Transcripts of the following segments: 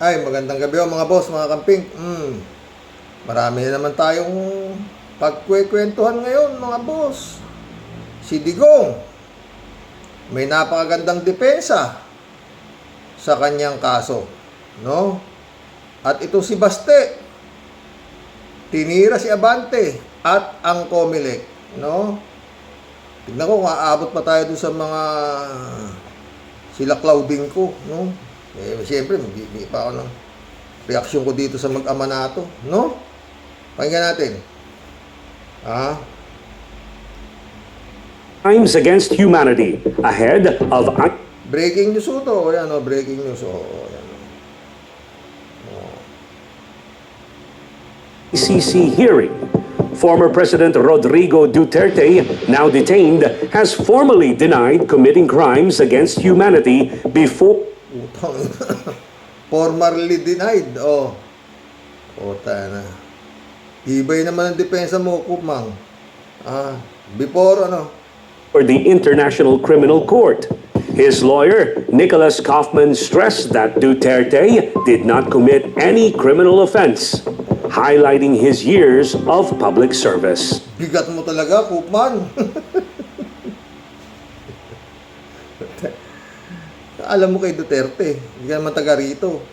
Ay, magandang gabi mga boss, mga kamping. Marami na naman tayong pagkwekwentuhan ngayon mga boss. Si Digong, may napakagandang depensa sa kanyang kaso, no? At ito si Baste, tinira si Abante at ang Comelec, no? Tignan ko kung aabot pa tayo dun sa mga sila Claudine ko, no? Siyempre, hindi pa ako ng reaksyon ko dito sa mag-ama na to, no? Pakinggan natin. Crimes against humanity ahead of Breaking news to. Ayan, breaking news. Ayan. ICC hearing. Former President Rodrigo Duterte, now detained, has formally denied committing crimes against humanity before Utang. Formerly denied. Puta na. Ibay naman ang depensa mo, Kupmang. Before the International Criminal Court. His lawyer, Nicholas Kaufman, stressed that Duterte did not commit any criminal offense, highlighting his years of public service. Bigat mo talaga, Kupman. Alam mo kay Duterte, hindi ka naman taga rito.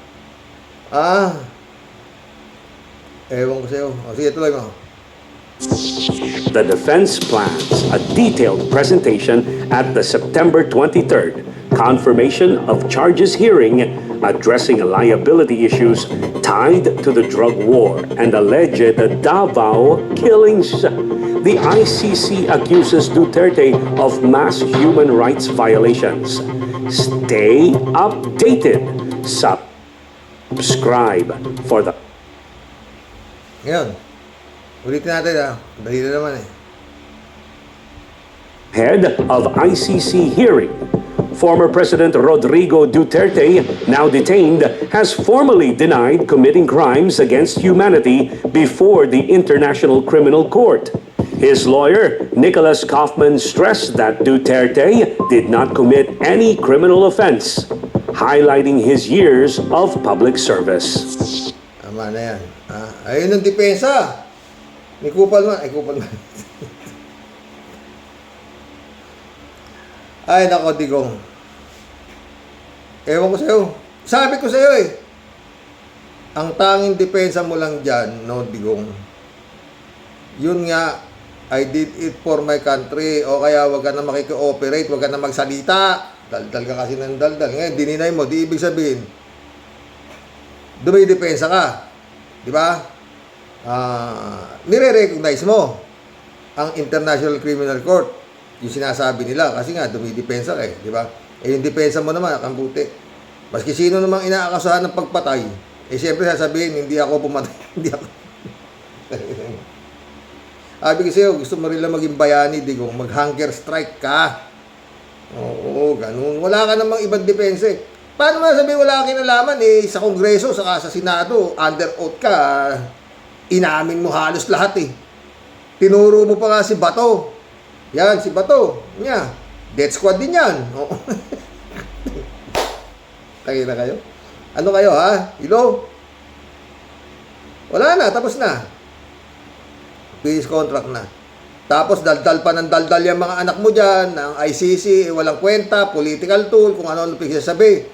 Ewan ko sa'yo. Sige, tuloy mo. The defense plans a detailed presentation at the September 23rd confirmation of charges hearing addressing liability issues tied to the drug war and alleged Davao killings. The ICC accuses Duterte of mass human rights violations. Stay updated. Subscribe for the Ngayon, ulitin natin Dali na naman head of ICC hearing. Former President Rodrigo Duterte, now detained, has formally denied committing crimes against humanity before the International Criminal Court. His lawyer, Nicholas Kaufman, stressed that Duterte did not commit any criminal offense, highlighting his years of public service. Tama na yan. Ayun ang depensa ni Kupalman. Ay, nako, Digong. Ewan ko sa'yo. Sabi ko sa'yo ang tanging depensa mo lang dyan, no, Digong, yun nga, I did it for my country, o kaya wag ka na makikooperate, wag ka na magsalita. Daldal ka kasi ng daldal. Ngayon, dininay mo, di ibig sabihin, dumidepensa ka. Di ba? Nire-recognize mo ang International Criminal Court. Yung sinasabi nila, kasi nga, dumidepensa ka di ba? Yung depensa mo naman, ang buti. Maski sino namang inaakasahan ng pagpatay, siyempre sasabihin, hindi ako pumatay. Hindi ako. Sabi kasi gusto mo rin lang maging bayani, Digong, mag-hunger strike ka. Oo, ganun. Wala ka namang ibang depense. Paano mo sabihin wala kang kinalaman sa Kongreso, saka sa Senado, under oath ka, inamin mo halos lahat Tinuro mo pa nga si Bato. Yan, si Bato. Nya, death squad din yan. Tagay na kayo. Ano kayo Hello? Wala na, tapos na. Peace contract na. Tapos daldal pa ng daldal yung mga anak mo dyan, ng ICC, walang kwenta, political tool, kung ano-ano pagsasabi.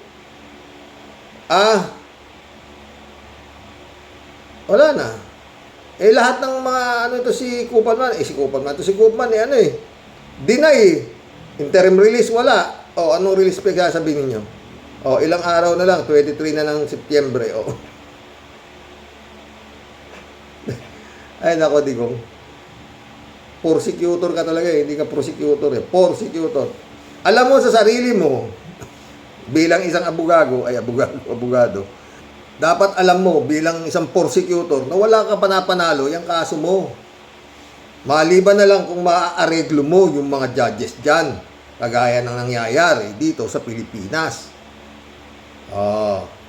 Wala na. Lahat ng mga si Kupalman, si Kupalman, deny. Interim release, wala. Anong release pagsasabihin ninyo? Ilang araw na lang, 23 na ng Setyembre, Ay, nako, Digong. Prosecutor ka talaga hindi ka prosecutor Prosecutor. Alam mo sa sarili mo, bilang isang abogado, dapat alam mo, bilang isang prosecutor, na wala ka panapanalo yung kaso mo. Maliban na lang kung maaareglo mo yung mga judges dyan, kagaya ng nangyayari dito sa Pilipinas.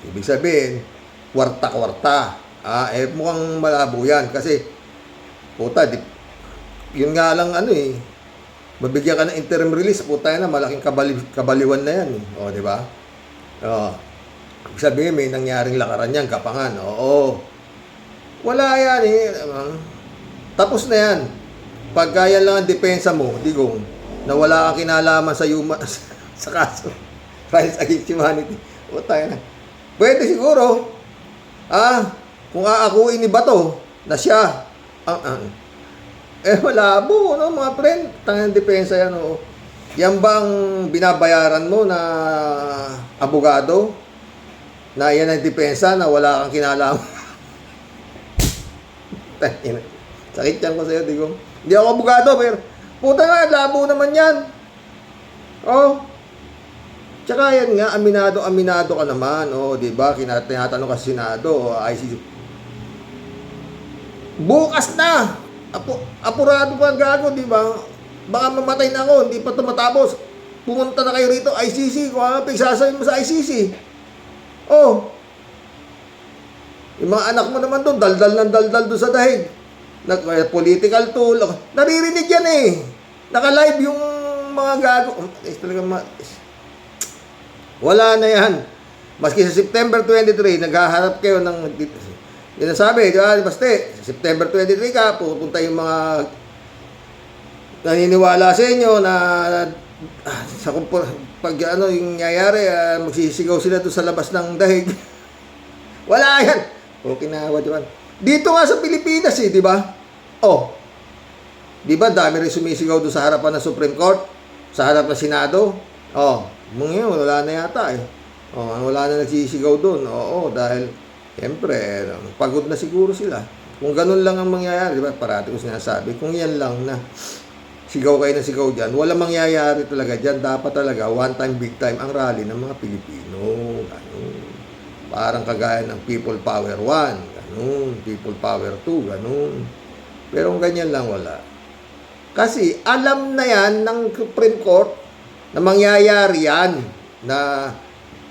Ibig sabihin, kwarta-kwarta. Mukhang malabo yan kasi puta, yun nga lang mabigyan ka ng interim release, puta na, malaking kabaliwan na yan di ba? Sabihin, may nangyaring lakaran yan, Kapangan. Oo. Wala yan eh. Tapos na yan. Pagka yan lang ang depensa mo, Digong, na wala kang kinalaman sa human, sa kaso, Crimes Against Humanity. O tayo na. Pwede siguro, kung aakuin ni Bato, na siya, malabo, no, mga friend. Tangang depensa yan, oo. Yan ba ang binabayaran mo na abogado? Na yan ang depensa na wala kang kinalaman? Sakit yan ko sa'yo, Digong. Hindi ako abogado, pero puta nga, labo naman yan. Oh. Tsaka yan nga, aminado ka naman. Oh, di ba? Tinatanong ka sa Senado, ICC. Bukas na! Apurado pa gago, di ba? Baka mamatay na ako, hindi pa ito matapos. Pumunta na kayo rito, ICC. Kung ano pagsasabihin mo sa ICC. Oh. Yung mga anak mo naman doon, daldal doon sa dahig. Political tool. Naririnig yan eh. Naka-live yung mga gago. Wala na yan. Maski sa September 23, naghaharap kayo ng... Yan ang sabi, di ba? Baste, sa September 23 ka, pupunta yung mga naniniwala sa inyo na sa pag ano yung nangyayari, magsisigaw sila doon sa labas ng dahig. Wala yan. Okay na, Wadwan. Dito nga sa Pilipinas eh, di ba? Oh. Di ba dami rin sumisigaw doon sa harapan ng Supreme Court? Sa harap ng Senado? Oh. Ngayon, wala na yata eh. Oh, wala na nagsisigaw doon. Oo, dahil siyempre, pagod na siguro sila. Kung ganun lang ang mangyayari, di ba? Parati ko sinasabi, kung yan lang na sigaw kayo na sigaw dyan, walang mangyayari talaga dyan. Dapat talaga, one time, big time, ang rally ng mga Pilipino. Ganun. Parang kagaya ng People Power 1, ganun. People Power 2, ganun. Pero kung ganyan lang, wala. Kasi alam na yan ng Supreme Court na mangyayari yan, na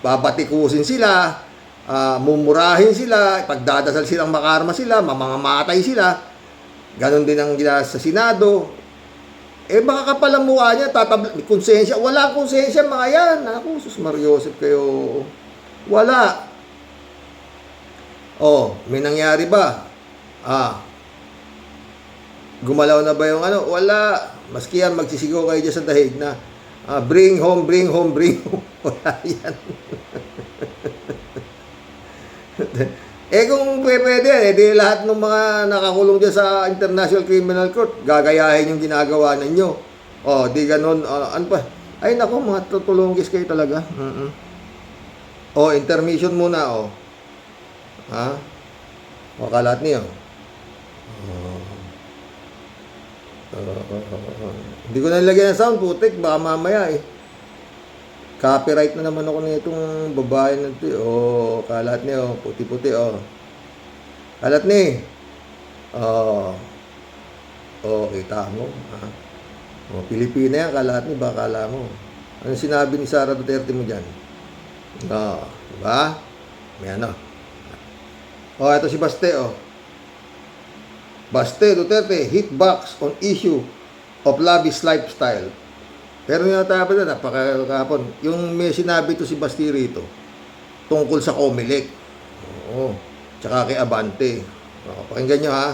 babatikusin sila, mumurahin sila, ipagdadasal silang makarma sila, mamamatay sila. Ganon din ang gina sa Senado. Baka kapal ang mukha niya, konsensya. Wala konsensya mga yan. Ako, sus Mariosep kayo. Wala. Oh, may nangyari ba? Gumalaw na ba yung ano? Wala. Maski yan, magsisigaw kayo dyan sa dahig na bring home, bring home, bring home. Wala yan. Kung pwede, di lahat ng mga nakakulong dyan sa International Criminal Court, gagayahin yung ginagawa ninyo. Oh, di ganun. Ano pa? Ay, naku, mga tutulunggis kayo talaga. Oh, intermission muna, oh. Ha? O, kalat niyo. Hindi ko nalagyan ng sound, putik. Baka mamaya eh. Copyright na naman ako na itong babae na ito. Oh, kalat niyo. Puti-puti, oh. Kalat ni. Oh. Oh, kita mo. Oh, Pilipina yan, kalat ni. Baka kala mo. Ano sinabi ni Sara Duterte mo dyan? Oh, diba? May ano. Oh, ito si Baste, oh. Baste Duterte, hitbox on issue of lavish lifestyle. Pero yung tayo na, napakakapon. Yung may sinabi to si Baste rito, tungkol sa Comelec. Oo. Tsaka kay Abante. Pakinggan nyo, ha.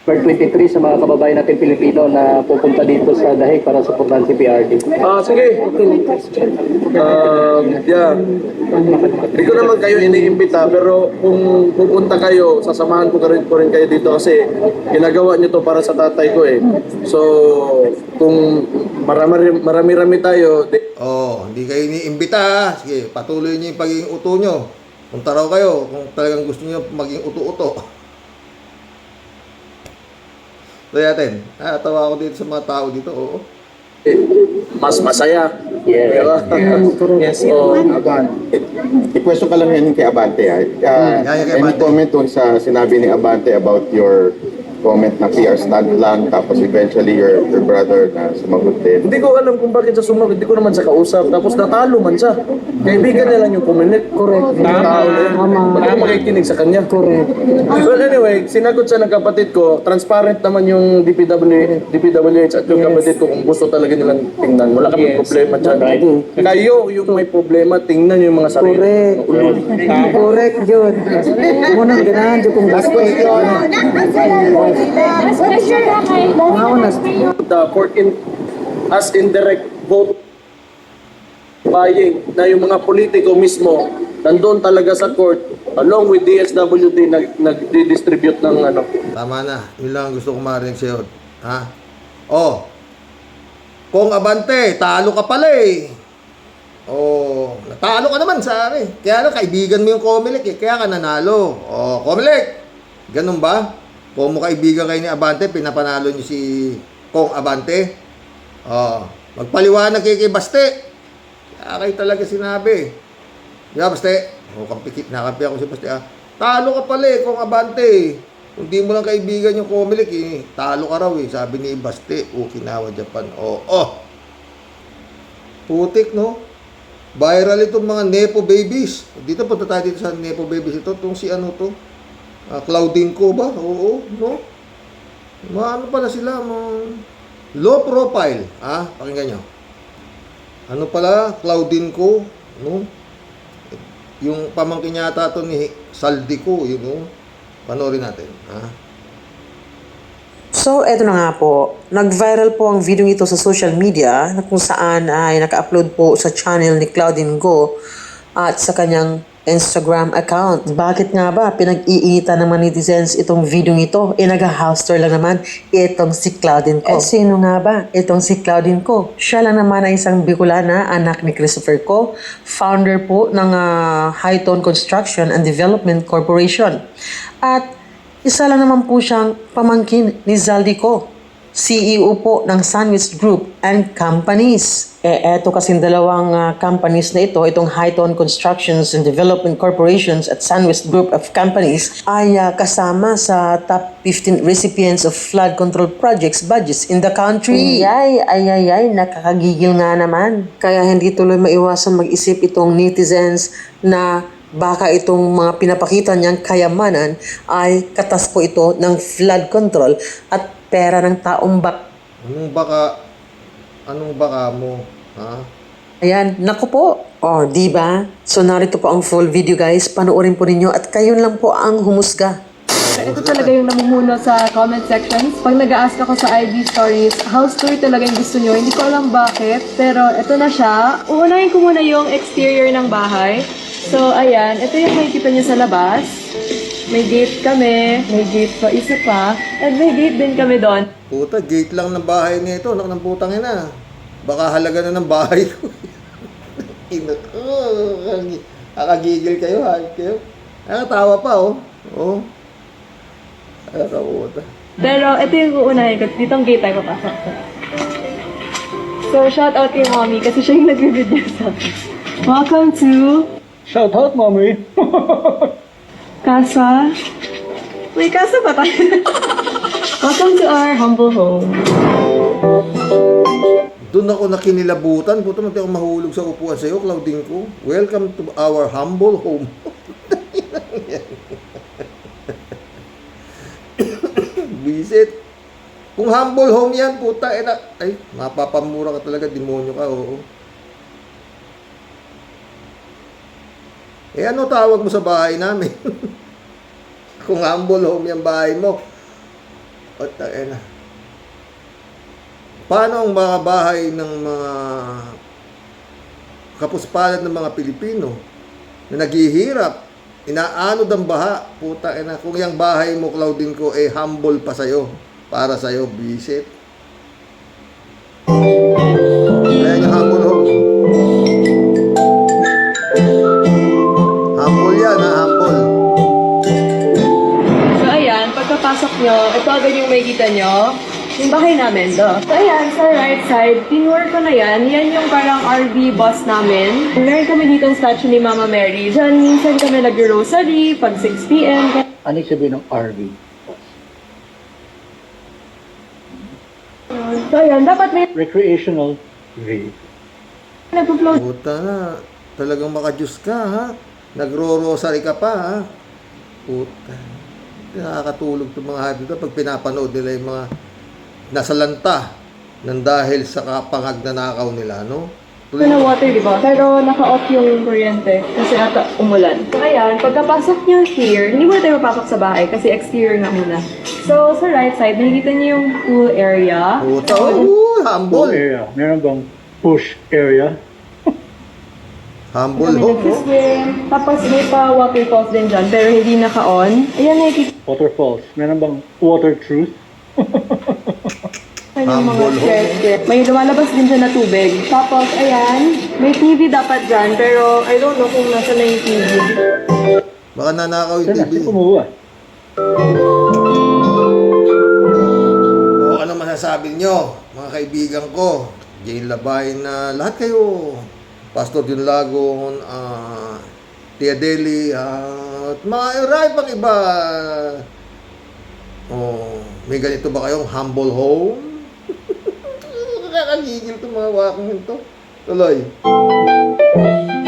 November 23 sa mga kababayan natin Pilipino na pupunta dito sa Dahig para suportahan si PRD. Sige. Yeah. Hindi ko naman kayo iniimbita, pero kung pupunta kayo, sasamahan ko rin kayo dito kasi ginagawa nyo to para sa tatay ko eh. So, kung marami-rami tayo... Hindi kayo iniimbita, ha. Sige, patuloy nyo yung pagiging uto nyo. Punta raw kayo kung talagang gusto nyo maging uto-uto. So, yatin. Tawa ako dito sa mga tao dito, oo. Mas masaya. Yeah. Diba? Yes. I-question ka lang yan kay Abante. Kay Any Abante. comment dun sa sinabi ni Abante about your comment na PR snag lang, tapos eventually your brother na sumagot din. Hindi ko alam kung bakit siya sumagot. Hindi ko naman siya kausap. Tapos natalo man siya. Kaibigan niya lang yung kumilit. Correct. Tao na yun. Ba't ako makikinig sa kanya? Correct. Well, anyway, sinagot siya ng kapatid ko. Transparent naman yung DPWH at yung kapatid ko kung gusto talaga nilang tingnan. Wala kami problema dyan. Kayo, yung may problema, tingnan yung mga sarili. Correct yun. Unang ganahan dyan kung gusto The court as indirect vote buying na yung mga politiko mismo nandun talaga sa court along with DSWD nag-distribute ng ano. Tama na. Yun lang ang gusto kong marinig sa'yo. Ha? Oh. Kung abante, talo ka pala eh. Oh, natalo ka naman sa akin. Kaya lang, kaibigan mo yung Comelec eh. Kaya ka nanalo. Oh, Comelec! Ganun ba? Kung mo kaibigan kayo ni Abante, pinapanalo niyo si Kong Abante. Oh, magpaliwanag kay Baste. Kaya kayo talaga sinabi. Di ba, Baste? Oh, nakampi ako si Baste. Talo ka pala eh, Kong Abante. Kung di mo lang kaibigan yung Comelec eh, talo ka raw eh. Sabi ni Baste, Okinawa, Japan. Oh. Putik, no? Viral itong mga Nepo babies. Dito, punta tayo dito sa Nepo babies. Ito, itong si ano to? Claudine ko ba? Oo, no? Ano pala sila? Low profile. Pakinggan nyo. Ano pala? Claudine ko, no? Yung pamangkin yata ito ni Saldi ko, yun, no? Panoorin natin, So, eto na nga po. Nag-viral po ang video ito sa social media na kung saan ay naka-upload po sa channel ni Claudine Go at sa kanyang Instagram account. Bakit nga ba pinag-iinitan ng mga netizens itong video ito? Nag-house tour lang naman itong si Claudine Ko. Sino nga ba itong si Claudine Ko? Siya lang naman ay isang Bicolana, anak ni Christopher Ko, founder po ng Hightone Construction and Development Corporation. At isa lang naman po siyang pamangkin ni Zaldi Ko, CEO po ng Sandwich Group and Companies. Eto kasing dalawang companies na ito, itong Hightone Constructions and Development Corporations at Sandwich Group of Companies ay kasama sa top 15 recipients of flood control projects budgets in the country. Ay, nakakagigil nga naman. Kaya hindi tuloy maiwasan mag-isip itong netizens na baka itong mga pinapakita niyang kayamanan ay katas po ito ng flood control at pera ng taong Anong baka mo? Ayan, naku po. Di ba? So narito po ang full video guys. Panoorin po ninyo at kayo lang po ang humusga. Ito talaga yung namumuno sa comment sections. Pag nag-a-ask ako sa IG stories, house tour talaga yung gusto nyo. Hindi ko alam bakit, pero ito na siya. Uunahin ko muna yung exterior ng bahay. So, ayan. Ito yung makikita nyo sa labas. May gate kami. May gate pa, isa pa. At may gate din kami doon. Puta, gate lang ng bahay nito. Nak ng putang ina. Baka halaga na ng bahay ko. Kakagigil kayo, kayo. Nakatawa pa, oh. Oh. Puta. Pero ito yung uunahin ko. Ditong gate tayo papasok. So, shout out kay mommy kasi siya yung nag-video sa akin. Welcome to... Shout out, mommy! Casa. Wait, casa ba tayo? Welcome to our humble home. Doon ako nakinilabutan. Puta, mati ako mahulog sa upuan sa'yo, Claudine ko. Welcome to our humble home. Visit. Kung humble home yan, puta, ay, mapapamura ka talaga, demonyo ka, oo. Ano tawag mo sa bahay namin? Kung humble home yung bahay mo. Paano ang mga bahay ng mga kapuspalad ng mga Pilipino na naghihirap, inaanod ang baha, puta ina, kung yung bahay mo, Claudine ko, humble pa sa'yo, para sa'yo, visit. Ayan yung humble home. Humble yan, humble. So, ayan, pagkapasok nyo, ito agad yung makikita nyo. Yung bahay namin, do. So, ayan, sa right side, tinwar ko na yan. Yan yung parang RV bus namin. Meron kami ditong statue ni Mama Mary. Diyan, minsan kami nag-rosary pag 6 p.m. Ano yung sabihin ng RV? So ayan, dapat may Recreational vape. nag-upload Puta na. Talagang makajus ka, ha? Nagro-rosary ka pa, ha? Puta. Nakakatulog itong mga hayop dito pag pinapanood nila yung mga nasa lanta nang dahil sa kapangagnanakaw nila, no? na water, di ba? Pero naka-off yung kuryente kasi ata umulan. So ayan, pagkapasok nyo here, hindi muna tayo mapasok sa bahay kasi exterior nga muna. So sa right side, nakikita nyo yung pool area. Puta, Pool humble. area. Meron bang push area? Humble Kami home, no? nagsiswim. Tapos may pa waterfalls din dyan, pero hindi naka-on. Ayan, nakikita Waterfalls. Meron bang water truth? yung mga Humble stairs. May lumalabas din dyan na tubig. Tapos, ayan, may TV dapat dyan, pero I don't know kung nasa na yung TV. Baka nanakaw yung Saan na? TV. Saan kumuha? O ano masasabi nyo, mga kaibigan ko? Jane Labay na lahat kayo. Pastor Jun Lagon, Tia Deli, at mga iray pang iba. Oh, may ganito ba kayong humble home? Nakakagigil itong mga waking ito. Tuloy.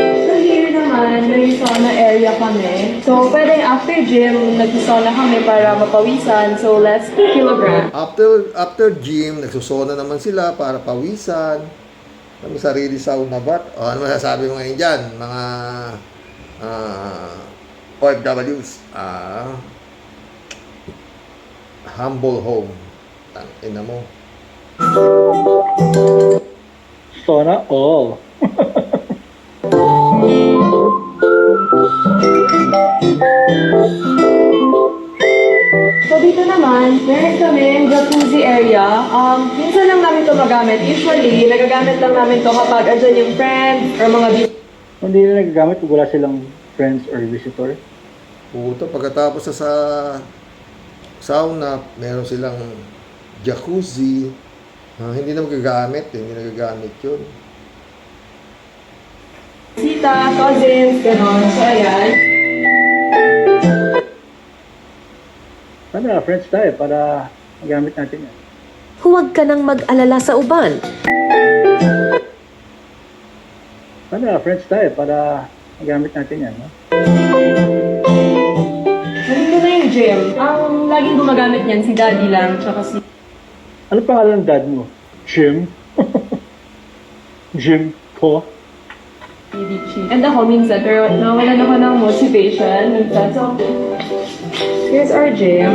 So here naman, may sauna area kami. So pwede after gym, nag-sauna kami para mapawisan. So let's kilogram. After gym, nagsusona naman sila para pawisan. May sarili sauna bath. O ano masasabi mo ngayon dyan, mga OFWs? Humble home. Tangina mo. Sauna all. So dito naman, meron kami jacuzzi area. Minsan lang namin ito magamit. Usually, nagagamit lang namin ito kapag andyan yung friends or mga Hindi na nagagamit kung wala silang friends or visitor. Puto, pagkatapos sa sauna, meron silang jacuzzi. Hindi na magagamit, hindi nagagamit yun. bisita, cousins, gano'n. So ayan. Sabi na, friends tayo para magamit natin yan. Huwag ka nang mag-alala sa uban. Sabi na, friends tayo para magamit natin yan. No? Nandito na yung gym. Ang laging gumagamit niyan, si daddy lang, tsaka si Ano pangalan ng dad mo? Jim? Jim ko? Richie. And ako minsan, pero nawalan ako ng motivation minsan. So, here's our gym.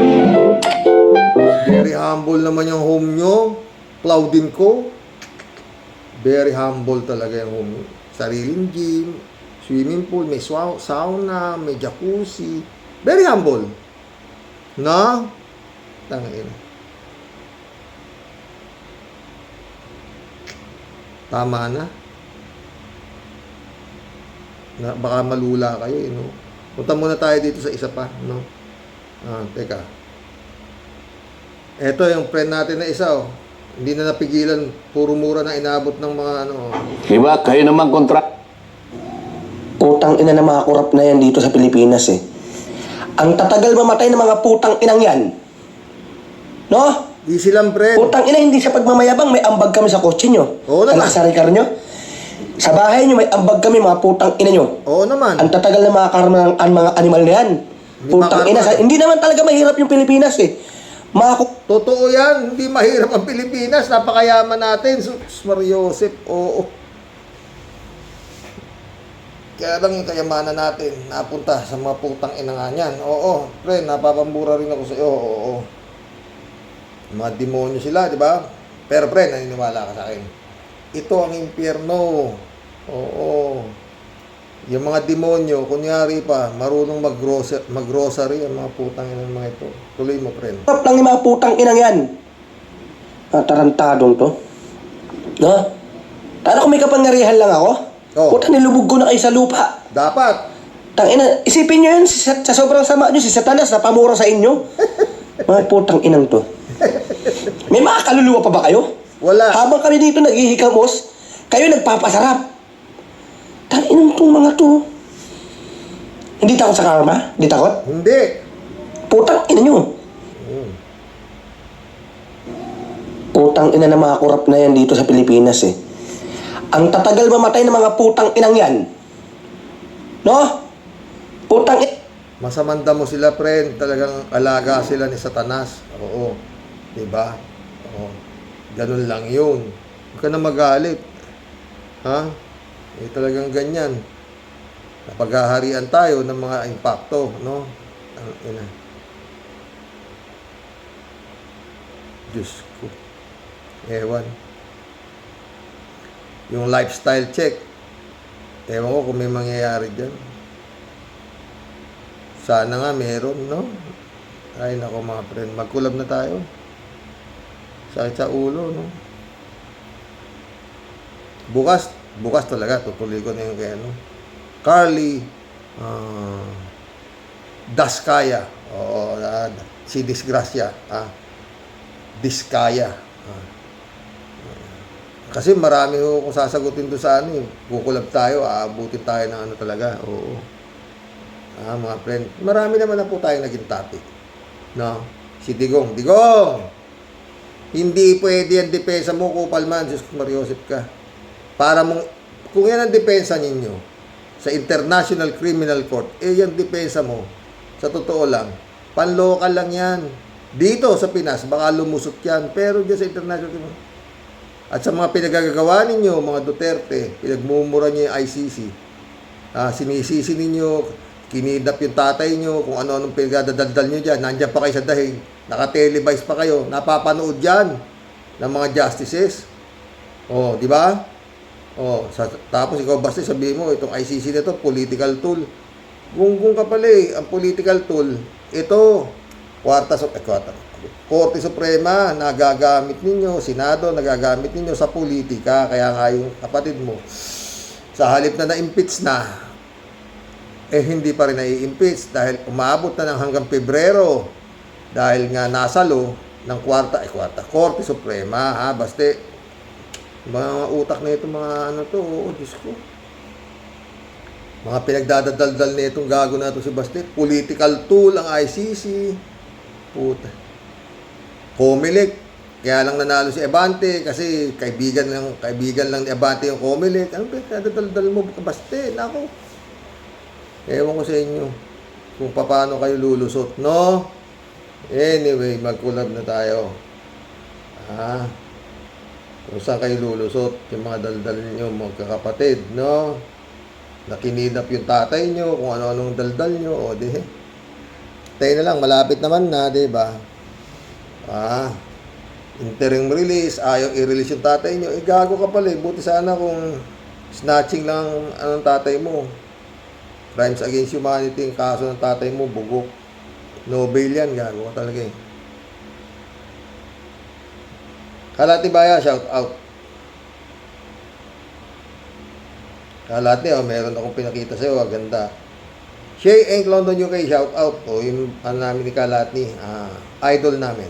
Very humble naman yung home nyo. Cloudin ko. Very humble talaga yung home nyo. Sariling gym, swimming pool, may sauna, may jacuzzi. Very humble. No? Tangin. Tama na. Baka malula kayo, no? Punta muna tayo dito sa isa pa, no? Teka. Ito yung friend natin na isa, oh. Hindi na napigilan, puro mura na inabot ng mga ano. Diba? Kayo naman kontra. Putang ina ng mga kurap na yan dito sa Pilipinas eh. Ang tatagal mamatay ng mga putang inang yan. No? Di silang friend. Putang ina, hindi sa pagmamayabang, may ambag kami sa kotse nyo. Oo naman. Anak sa rikar nyo. Sa bahay nyo, may ambag kami, mga putang ina nyo. Oo naman. Ang tatagal ng mga karma ng mga animal na yan. Putang ina, hindi naman talaga mahirap yung Pilipinas eh. Totoo yan, hindi mahirap ang Pilipinas, napakayaman natin. Sus, Mariosep, oo. Kaya lang yung kayamanan natin, napunta sa mga putang ina nga niyan. Oo, pre, napapambura rin ako sa iyo, oo. Mga demonyo sila, di ba? Pero pre, naniniwala ka sa akin. Ito ang impyerno. Oo. Yung mga demonyo, kunyari pa, marunong mag-grocery ang mga putang ina ng mga ito. Tuloy mo, friend. Kurap lang yung mga putang inang yan. Tarantadong to. No? Tara kung may kapangyarihan lang ako. Oo. Putang nilubog ko na kayo sa lupa. Dapat. Tangina, isipin nyo yun, sa sobrang sama nyo, si Satanas na pamura sa inyo. Mga putang inang to. May mga kaluluwa pa ba kayo? Wala. Habang kami dito naghihikamos, kayo nagpapasarap. Tanginang tong mga to. Hindi takot sa karma? Hindi takot? Hindi. Putang ina nyo. Putang ina ng mga korap na yan dito sa Pilipinas eh. Ang tatagal mamatay ng mga putang inang yan. No? Putang ina. Masamanda mo sila, friend. Talagang alaga sila ni Satanas. Oo. Diba? Oo. Ganun lang yun. Huwag ka na magalit. Ha? Eh, talagang ganyan. Napaghaharian tayo ng mga impacto, no? Ang ina. Diyos ko. Ewan. Yung lifestyle check. Ewan ko kung may mangyayari dyan. Sana nga meron, no? Ay, nako mga friend. Mag-collab na tayo. Sakit sa ulo, no? Bukas talaga. Tutuloy ko na yung kaya, no? Carly Daskaya. Oo, si Disgracia. Diskaya. Kasi marami ko kung sasagutin doon sa ano eh. Kukulab tayo, aabutin tayo ng ano talaga. Oo. Mga friend. Marami naman na po tayo naging topic. No? Si Digong. Digong! Hindi pwede ang depensa mo, kupal man. Diyos ko, Mariosep ka. Para mong, kung yan ang depensa ninyo, sa International Criminal Court, yung depensa mo, sa totoo lang, panlocal lang yan. Dito sa Pinas, baka lumusot yan. Pero dyan sa International Criminal Court. At sa mga pinagagawa ninyo, mga Duterte, pinagmumura niyo yung ICC. Sinisisi ninyo, kinidap yung tatay nyo, kung ano-anong pinagdadaldal nyo dyan. Nandiyan pa kayo sa dahig. Naka-televise pa kayo. Napapanood dyan ng mga justices. Oh, di ba? Oh, tapos ikaw basta sabihin mo, itong ICC na ito, political tool. Gunggong ka pala eh. Ang political tool, ito, Korte Suprema, nagagamit ninyo, Senado, nagagamit ninyo sa politika. Kaya nga yung kapatid mo, sa halip na na-impeach na, hindi pa rin nai-impeach dahil umabot na ng hanggang Pebrero dahil nga nasa law ng Korte Suprema, Baste, mga utak na itong mga ano to, Diyos ko. Mga pinagdadaldal na itong gago na ito si Baste. Political tool ang ICC. Puta. Comelec. Kaya lang nanalo si Abante kasi kaibigan lang ni Abante yung Comelec. Ano pinagdadaldal mo, Baste? Nako. Ewan ko sa inyo kung paano kayo lulusot, no? Anyway, mag-collab na tayo. Kung saan kayo lulusot, yung mga daldal nyo, magkakapatid, no? Nakinidap yung tatay nyo, kung ano-anong daldal nyo, o di. Tayo na lang, malapit naman na, di ba? Interim release, ayaw i-release yung tatay nyo, gago ka pala, buti sana kung snatching lang anong tatay mo. Crimes against humanity, yung kaso ng tatay mo, bugok. No bail yan, gago ka talaga eh. Kalati Baya, shout out. Kalati, meron akong pinakita sa'yo, ganda. Shay Eng London UK, shout out. Yung namin ni Kalati, idol namin.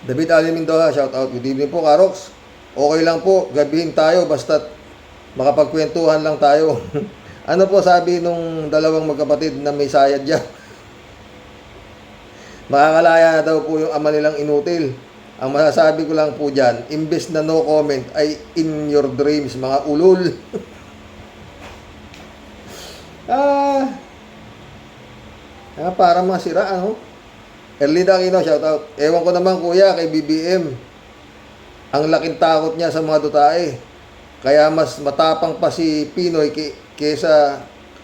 David Ali Mendoza, shout out. Good evening po, Karox. Okay lang po, gabihin tayo, basta makapagkwentuhan lang tayo. Ano po sabi nung dalawang magkapatid na may sayad dyan? Makakalaya na daw po yung ama nilang inutil. Ang masasabi ko lang po dyan, imbes na no comment, ay in your dreams, mga ulol. Para mga sira, ano? Erlinda Aquino, shout out. Ewan ko naman kuya, kay BBM. Ang laking takot niya sa mga dutae. Kaya mas matapang pa si Pinoy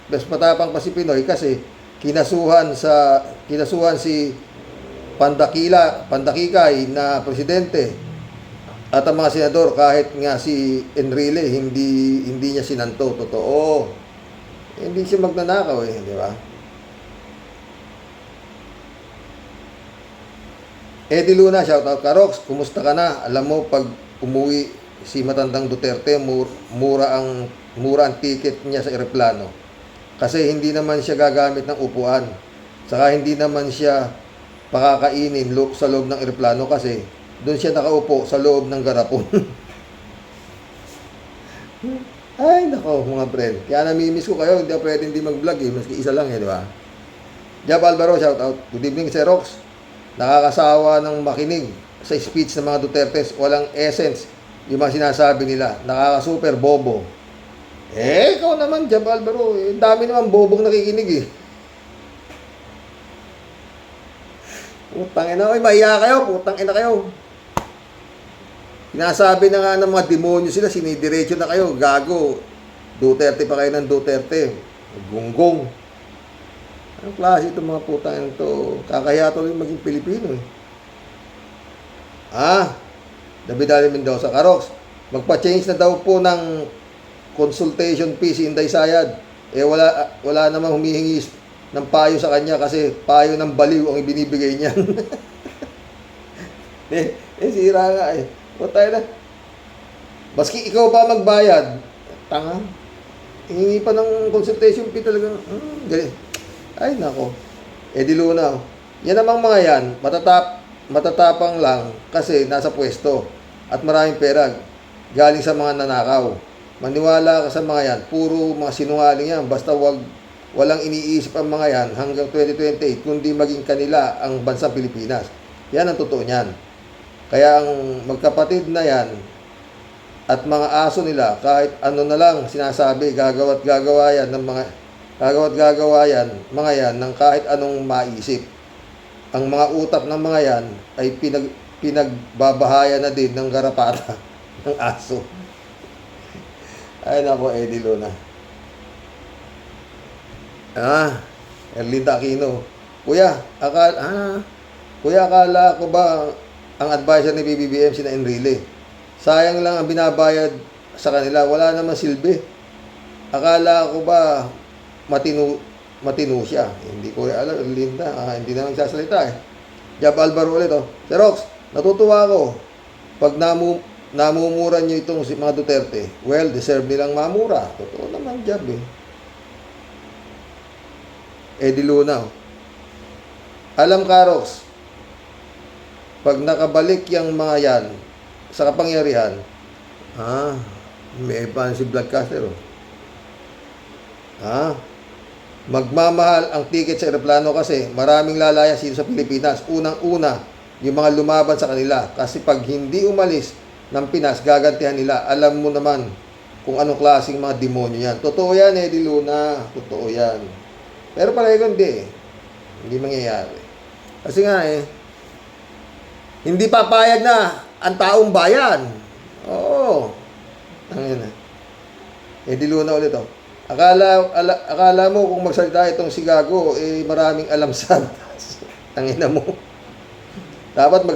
mas matapang pa si Pinoy kasi kinasuhan si Pandakikay na presidente at ang mga senador kahit nga si Enrile hindi niya sinanto. Totoo, hindi siya magnanakaw di ba? Eddie Luna, shout out. Karox, kumusta ka na? Alam mo pag umuwi si matandang Duterte, mura ang ticket niya sa eroplano kasi hindi naman siya gagamit ng upuan, saka hindi naman siya pakakainin sa loob ng eroplano kasi doon siya nakaupo sa loob ng garapon. Ay, nako mga friend. Kaya namimiss ko kayo, hindi pwede hindi mag-vlog maski isa lang di ba? Jab Alvaro, shout out. Good evening, Sir Rox. Nakakasawa ng makinig sa speech ng mga Dutertes, walang essence yung mga sinasabi nila. Nakaka-super bobo. Ikaw naman, Jab Alvaro, dami naman bobong nakikinig eh. Putang ina, mahiya kayo, putang ina kayo. Sinasabi na nga ng mga demonyo sila, sinidiretso na kayo, gago. Duterte pa kayo ng Duterte. Gunggong. Anong klase itong mga putang ina ito? Kakahiya tuloy maging Pilipino eh. David Ali Mendoza, Karox, magpa-change na daw po ng consultation fee si Inday Sayad. Wala namang humihingi ng payo sa kanya kasi payo ng baliw ang ibinibigay niya. Sira nga eh. Tayo na. Maski ikaw pa magbayad, tanga. Hingi pa ng consultation fee talaga. Galing. Ay, nako. Di Luna. Yan namang mga yan, matatapang lang kasi nasa pwesto at maraming pera galing sa mga nanakaw. Maniwala ka sa mga yan, puro mga sinungaling yan, basta walang iniisip ang mga yan hanggang 2028 kundi maging kanila ang bansang Pilipinas. Yan ang totoo niyan. Kaya ang magkapatid na yan at mga aso nila, kahit ano na lang sinasabi, gagawa't gagawa yan mga yan ng kahit anong maisip. Ang mga utak ng mga yan ay pinagbabahayan na din ng garapata ng aso. Ay nako, Eddie Luna. Erlinda Aquino. Kuya, akala ko ba ang advisor ni BBBM sina Enrile? Sayang lang ang binabayad sa kanila. Wala naman silbi. Akala ko ba matino siya? Hindi ko alam, Erlinda. Hindi na nagsasalita eh. Jab Alvaro ulit oh. Sir Rox, natutuwa ako pag namumura nyo itong si mga Duterte. Well, deserve nilang mamura. Totoo naman, Jab eh. Eddie Luna. Alam ka, Rox, pag nakabalik yung mga yan sa kapangyarihan, may pan si Bloodcaster. Magmamahal ang ticket sa eroplano kasi maraming lalayas dito sa Pilipinas. Unang-una, yung mga lumaban sa kanila. Kasi pag hindi umalis ng Pinas, gagantihan nila. Alam mo naman kung anong klaseng mga demonyo yan. Totoo yan, Eddie Luna. Totoo yan. Pero pareho hindi. Hindi mangyayari. Kasi nga hindi papayag na ang taong bayan. Oo. Eddie Luna ulit oh. Akala mo kung magsalita itong si Gago, maraming alam sa tangina mo. Dapat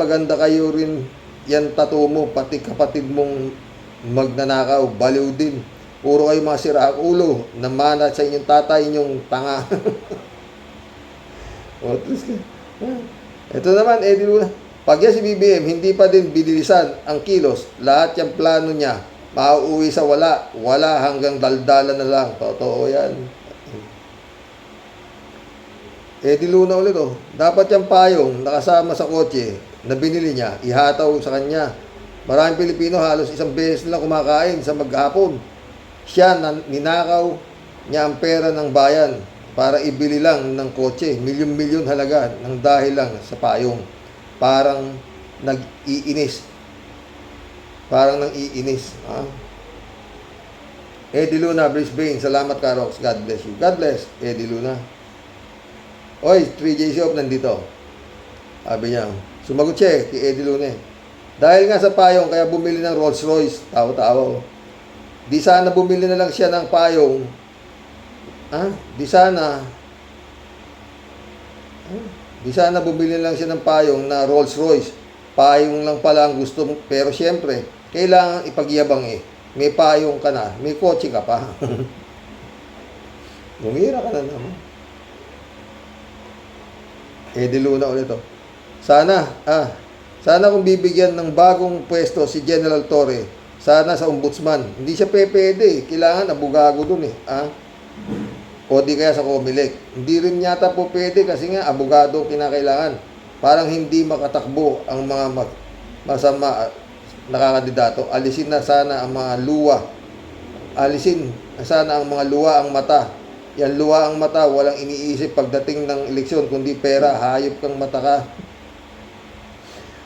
maganda kayo rin yan tattoo mo, pati kapatid mong magnanakaw, baliw din. Puro kayo mga sira ulo, namana sa inyong tatay, inyong tanga. Ito naman, Eddie Luna. Pag yan si BBM, hindi pa din binilisan ang kilos. Lahat yung plano niya, mauuwi sa wala hanggang daldalan na lang. Totoo yan. Eddie Luna ulit oh. Dapat yung payong nakasama sa kotse na binili niya, ihataw sa kanya. Maraming Pilipino halos isang beses lang kumakain sa maghapon. Siya ninakaw niya ang pera ng bayan para ibili lang ng kotse. Milyon-milyon halaga ng dahil lang sa payong. Parang nag-iinis. Eddie Luna, Brisbane. Salamat, Karox. God bless you. God bless, Eddie Luna. Oy, 3J Shop nandito. Sabi niya, sumagot siya kay Eddie Luna. Dahil nga sa payong, kaya bumili ng Rolls Royce. Tawa-tawa. Di sana bumili na lang siya ng payong. Di sana bumili lang siya ng payong na Rolls Royce. Payong lang pala ang gusto mo. Pero siyempre, kailangan ipagyabang May payong ka na, may kotse ka pa. Bumira ka na naman. Eddie Luna ulit oh. Sana kung bibigyan ng bagong pwesto si General Torre, sana sa ombudsman. Hindi siya pwede. Kailangan abogado dun O di kaya sa Comelec. Hindi rin yata po pwede kasi nga abogado kinakailangan. Parang hindi makatakbo ang mga masama nakakandidato. Alisin na sana ang mga luwa. Alisin na sana ang mga luwa ang mata. Yan luwa ang mata, walang iniisip pagdating ng eleksyon, kundi pera, hayop kang mata ka.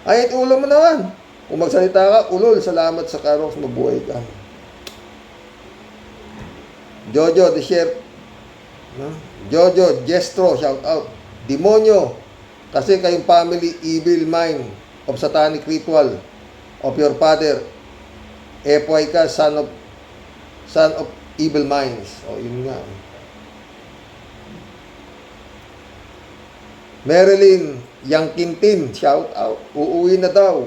Ay, ulo mo naman. Kung magsalita ka, ulol, salamat sa Karox, mabuhay ka. Jojo, the chef. Jojo, Jestro, shout out. Demonyo, kasi kayong family, evil mind of satanic ritual of your father. FY ka, son of evil minds. O, yun nga. Marilyn, Yang Quintin, shout out. Uuwi na daw.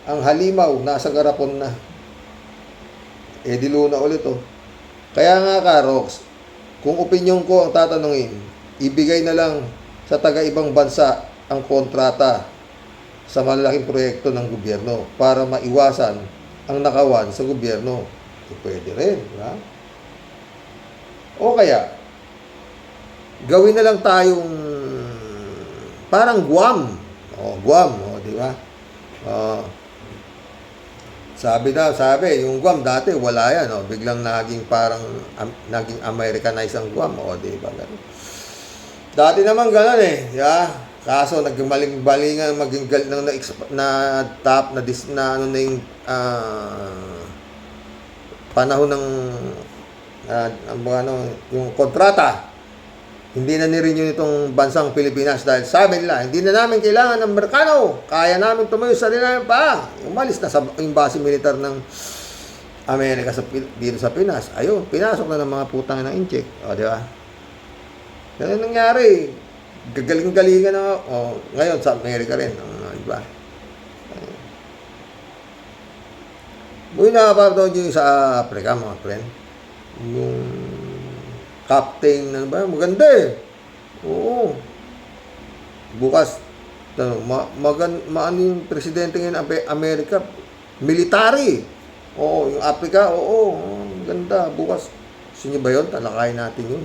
Ang halimaw, nasa garapon na. Di Luna ulit, oh. Kaya nga, Karox, kung opinyon ko ang tatanungin, ibigay na lang sa taga-ibang bansa ang kontrata sa malalaking proyekto ng gobyerno para maiwasan ang nakawan sa gobyerno. Pwede rin, ha? O kaya, gawin na lang tayong parang Guam. Guam, di ba? Sabi, yung Guam dati wala yan, biglang naging parang naging Americanized ang Guam, di ba? Dati naman gano'n di ba? Kaso nagmaling-balingan maging panahon ng yung kontrata. Hindi na nirenew itong bansang Pilipinas dahil sabi nila, hindi na namin kailangan ng Amerikano. Kaya namin tumayo sa sarili namin pa. Umalis na sa yung base militar ng Amerika dito sa Pinas. Ayun, pinasok na ng mga putang ng incheck. Di ba? Ganun nangyari. Gagaling-galingan na. Ngayon sa Amerika rin. Di ba? Buhay nakapapanood yung sa Africa, mga friend. Yung captain, ano ba? Maganda eh. Oo. Bukas, maano yung presidente ngayon ng Amerika? Military. Oo, yung Africa, oo. Ganda. Bukas, gusto nyo ba yun? Talakayin natin yun.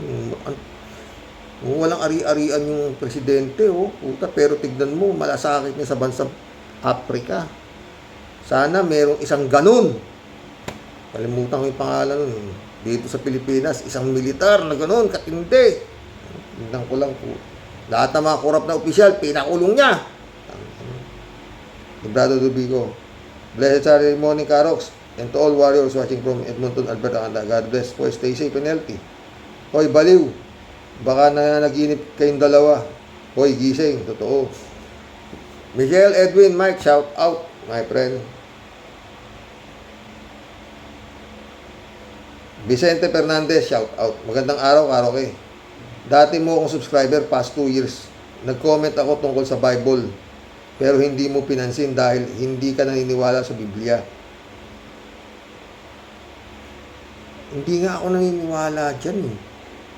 Walang ari-arian yung presidente, puta. Pero tignan mo, malasakit niya sa bansang Africa. Sana merong isang ganun. Kalimutan ko yung pangalan nun. Dito sa Pilipinas, isang militar na gano'n, katindi. Tingnan ko lang po. Lahat ng mga korap na opisyal, pinakulong niya. Brother Dubigo. Blessed Saturday morning, Karox. And to all warriors watching from Edmonton, Alberta, Canada. God bless po. Stay safe and healthy. Hoy, baliw. Baka naginip kayong dalawa. Hoy, gising. Totoo. Michelle, Edwin, Mike, shout out, my friend. Vicente Fernandez, shout out. Magandang araw, Karoke. Dati mo akong subscriber past 2 years. Nag-comment ako tungkol sa Bible. Pero hindi mo pinansin dahil hindi ka naniniwala sa Biblia. Hindi nga ako naniniwala dyan eh.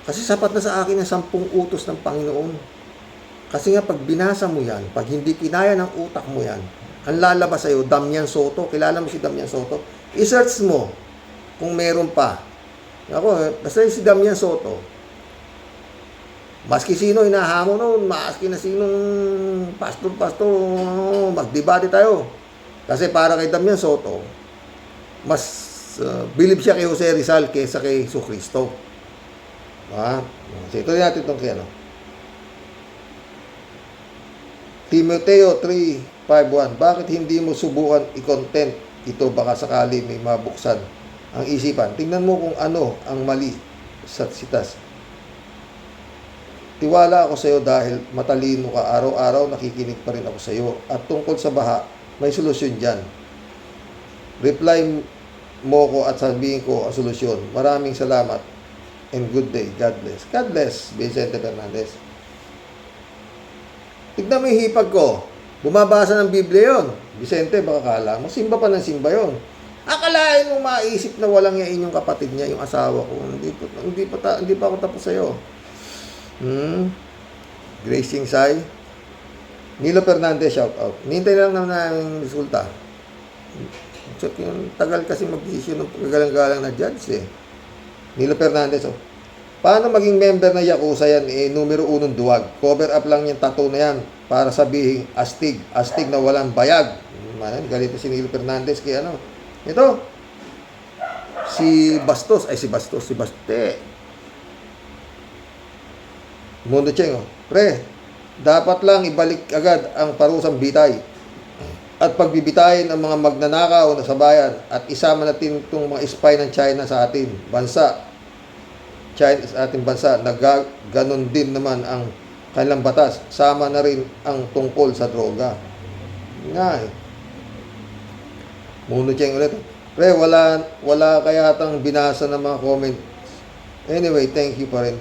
Kasi sapat na sa akin ang 10 utos ng Panginoon. Kasi nga pag binasa mo yan, pag hindi kinaya ng utak mo yan, ang lalabas sa'yo, Damian Soto. Kilala mo si Damian Soto? I-search mo kung meron pa. Ako, basta si Damian Soto. Maski sino inahamon noon, maski na sinong pastor, magdebate tayo. Kasi para kay Damian Soto, mas believe siya kay Jose Rizal kaysa kay Jesucristo. So, ito natin itong kaya, Timoteo 3:5-1. Bakit hindi mo subukan i-content ito? Baka sakali may mabuksan ang isipan. Tingnan mo kung ano ang mali sa sitas. Tiwala ako sa iyo dahil matalino ka. Araw-araw nakikinig pa rin ako sa iyo. At tungkol sa baha, may solusyon dyan. Reply mo ko at sabihin ko ang solusyon. Maraming salamat and good day. God bless. God bless, Vicente Fernandez. Tignan mo yung hipag ko. Bumabasa ng Biblia yun. Vicente, baka kala mo, simba pa ng simba yun. Akalain mo maisip na walang yain yung kapatid niya, yung asawa ko. Hindi pa ako tapos sa'yo. Gracing Sai. Nilo Fernandez, shout out. Nintay lang naman namin resulta. Check yung tagal kasi mag-issue ng galang-galang na judge eh. Nilo Fernandez, paano maging member na Yakuza yan? Numero 1 duwag. Cover up lang yung tattoo na yan para sabihin astig na walang bayag. Galito si Nilo Fernandez kay ano. Ito, si Baste. Mundo Cheng, pre, dapat lang ibalik agad ang parusang bitay. at pagbibitayin ang mga magnanakaw na sa bayan at isama natin itong mga spy ng China sa ating bansa. China sa ating bansa, ganon din naman ang kanilang batas. Sama na rin ang tungkol sa droga. Nga eh. Muno cheng ulit. Pre, wala kaya atang binasa ng mga comment. Anyway, thank you pa rin.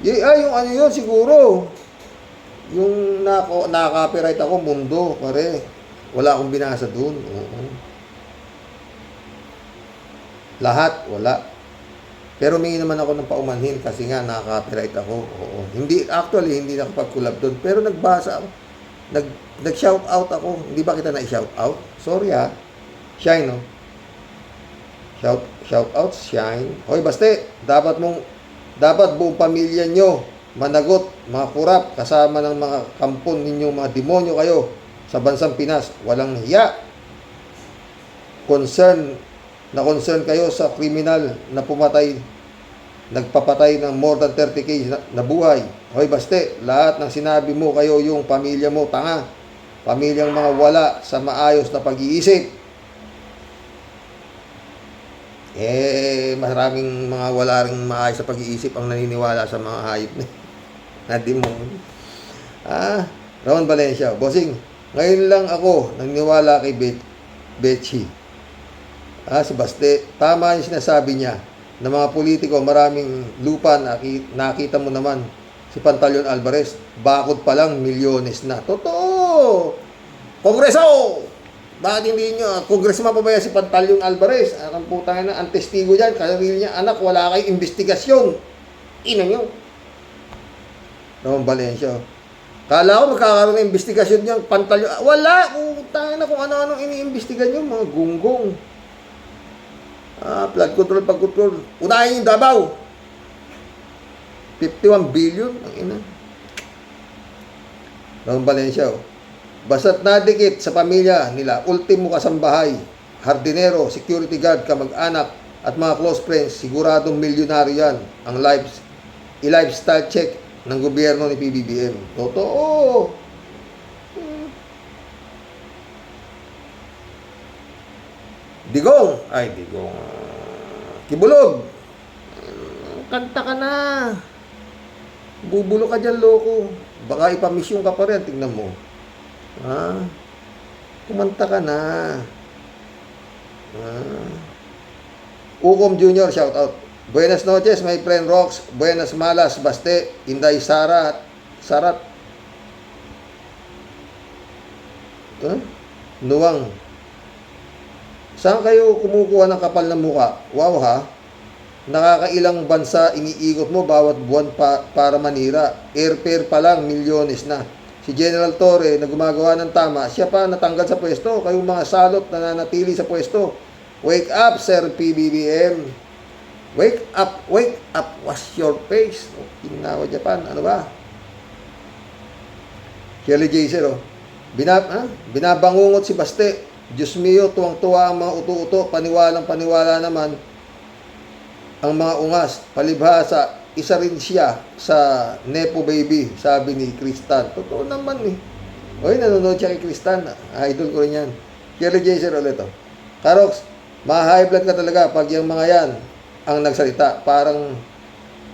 Yung ano yun siguro. Yung naka-copyright ako, mundo, pare. Wala akong binasa dun. Oo. Lahat, wala. Pero may naman ako ng paumanhin kasi nga naka-copyright ako. Oo. Hindi nakapag-collab dun. Pero nagbasa ako. Nag-shout out ako. Hindi ba kita na-shout out? Sorry ha. Shine, no? Shout out, Shine. Hoy, baste, dapat buong pamilya nyo managot, mga kurap, kasama ng mga kampon ninyo, mga demonyo kayo sa bansang Pinas. Walang hiya. Concern kayo sa kriminal na nagpapatay ng more than 30k na buhay. Hoy, baste, lahat ng sinabi mo kayo, yung pamilya mo, tanga. Pamilyang mga wala sa maayos na pag-iisip. Maraming mga wala ring maayos sa pag-iisip ang naniniwala sa mga hayop na demonyo. Ron Valencia, bossing, ngayon lang ako naniniwala kay Betchy. Si Baste, tama yung sinasabi niya na mga politiko, maraming lupa, nakita mo naman si Pantaleon Alvarez, bakod pa lang milyones na. Totoo! Kongreso! Bakit hindi nyo? Congressman pa ba yan si Pantaleon Alvarez? Ang putang na, ang testigo dyan, kasarili niya, anak, wala kayong investigasyon. Ina nyo. Ron Valencia. Kala ko magkakaroon ng investigasyon niya, Pantaleon. Wala! Putang na kung ano-anong iniimbestigan nyo, mga gunggong. Flood control. Unahin yung Davao. 51 billion. Ang ina. Ron Valencia. Basta't nadikit sa pamilya nila, ultimo kasambahay, hardinero, security guard, kamag-anak, at mga close friends, siguradong milyonaryo yan ang i-lifestyle check ng gobyerno ni PBBM. Totoo! Digong! Kibulog! Kanta ka na! Bubulo ka dyan, loko. Baka ipamisyon ka pa rin, tingnan mo. Kumanta ka na. Ukom Junior, shout out. Buenas noches, my friend Rox. Buenas malas, Baste. Inday Sarat. Nuwang. Saan kayo kumukuha ng kapal ng muka? Wow ha. Nakakailang bansa iniikot mo bawat buwan para manira. Airfare pa lang, milyones na. Si General Torre na gumagawa ng tama, siya pa natanggal sa pwesto. Kayong mga salot na nanatili sa pwesto. Wake up, Sir PBBM. Wake up. Wash your face. Kinawa Japan. Ano ba? Kelly J. Zero. Binabangungot si Baste. Diyos mio, tuwang-tuwa ang mga uto-uto. Paniwalang-paniwala naman ang mga ungas. Palibhasa. Isa rin siya sa Nepo Baby, sabi ni Kristan. Totoo naman eh. Oy, nanonood siya kay Kristan. Idol ko rin yan. Kelly Jason ulit oh. Karox, ma-high blood ka talaga pag yung mga yan ang nagsalita. Parang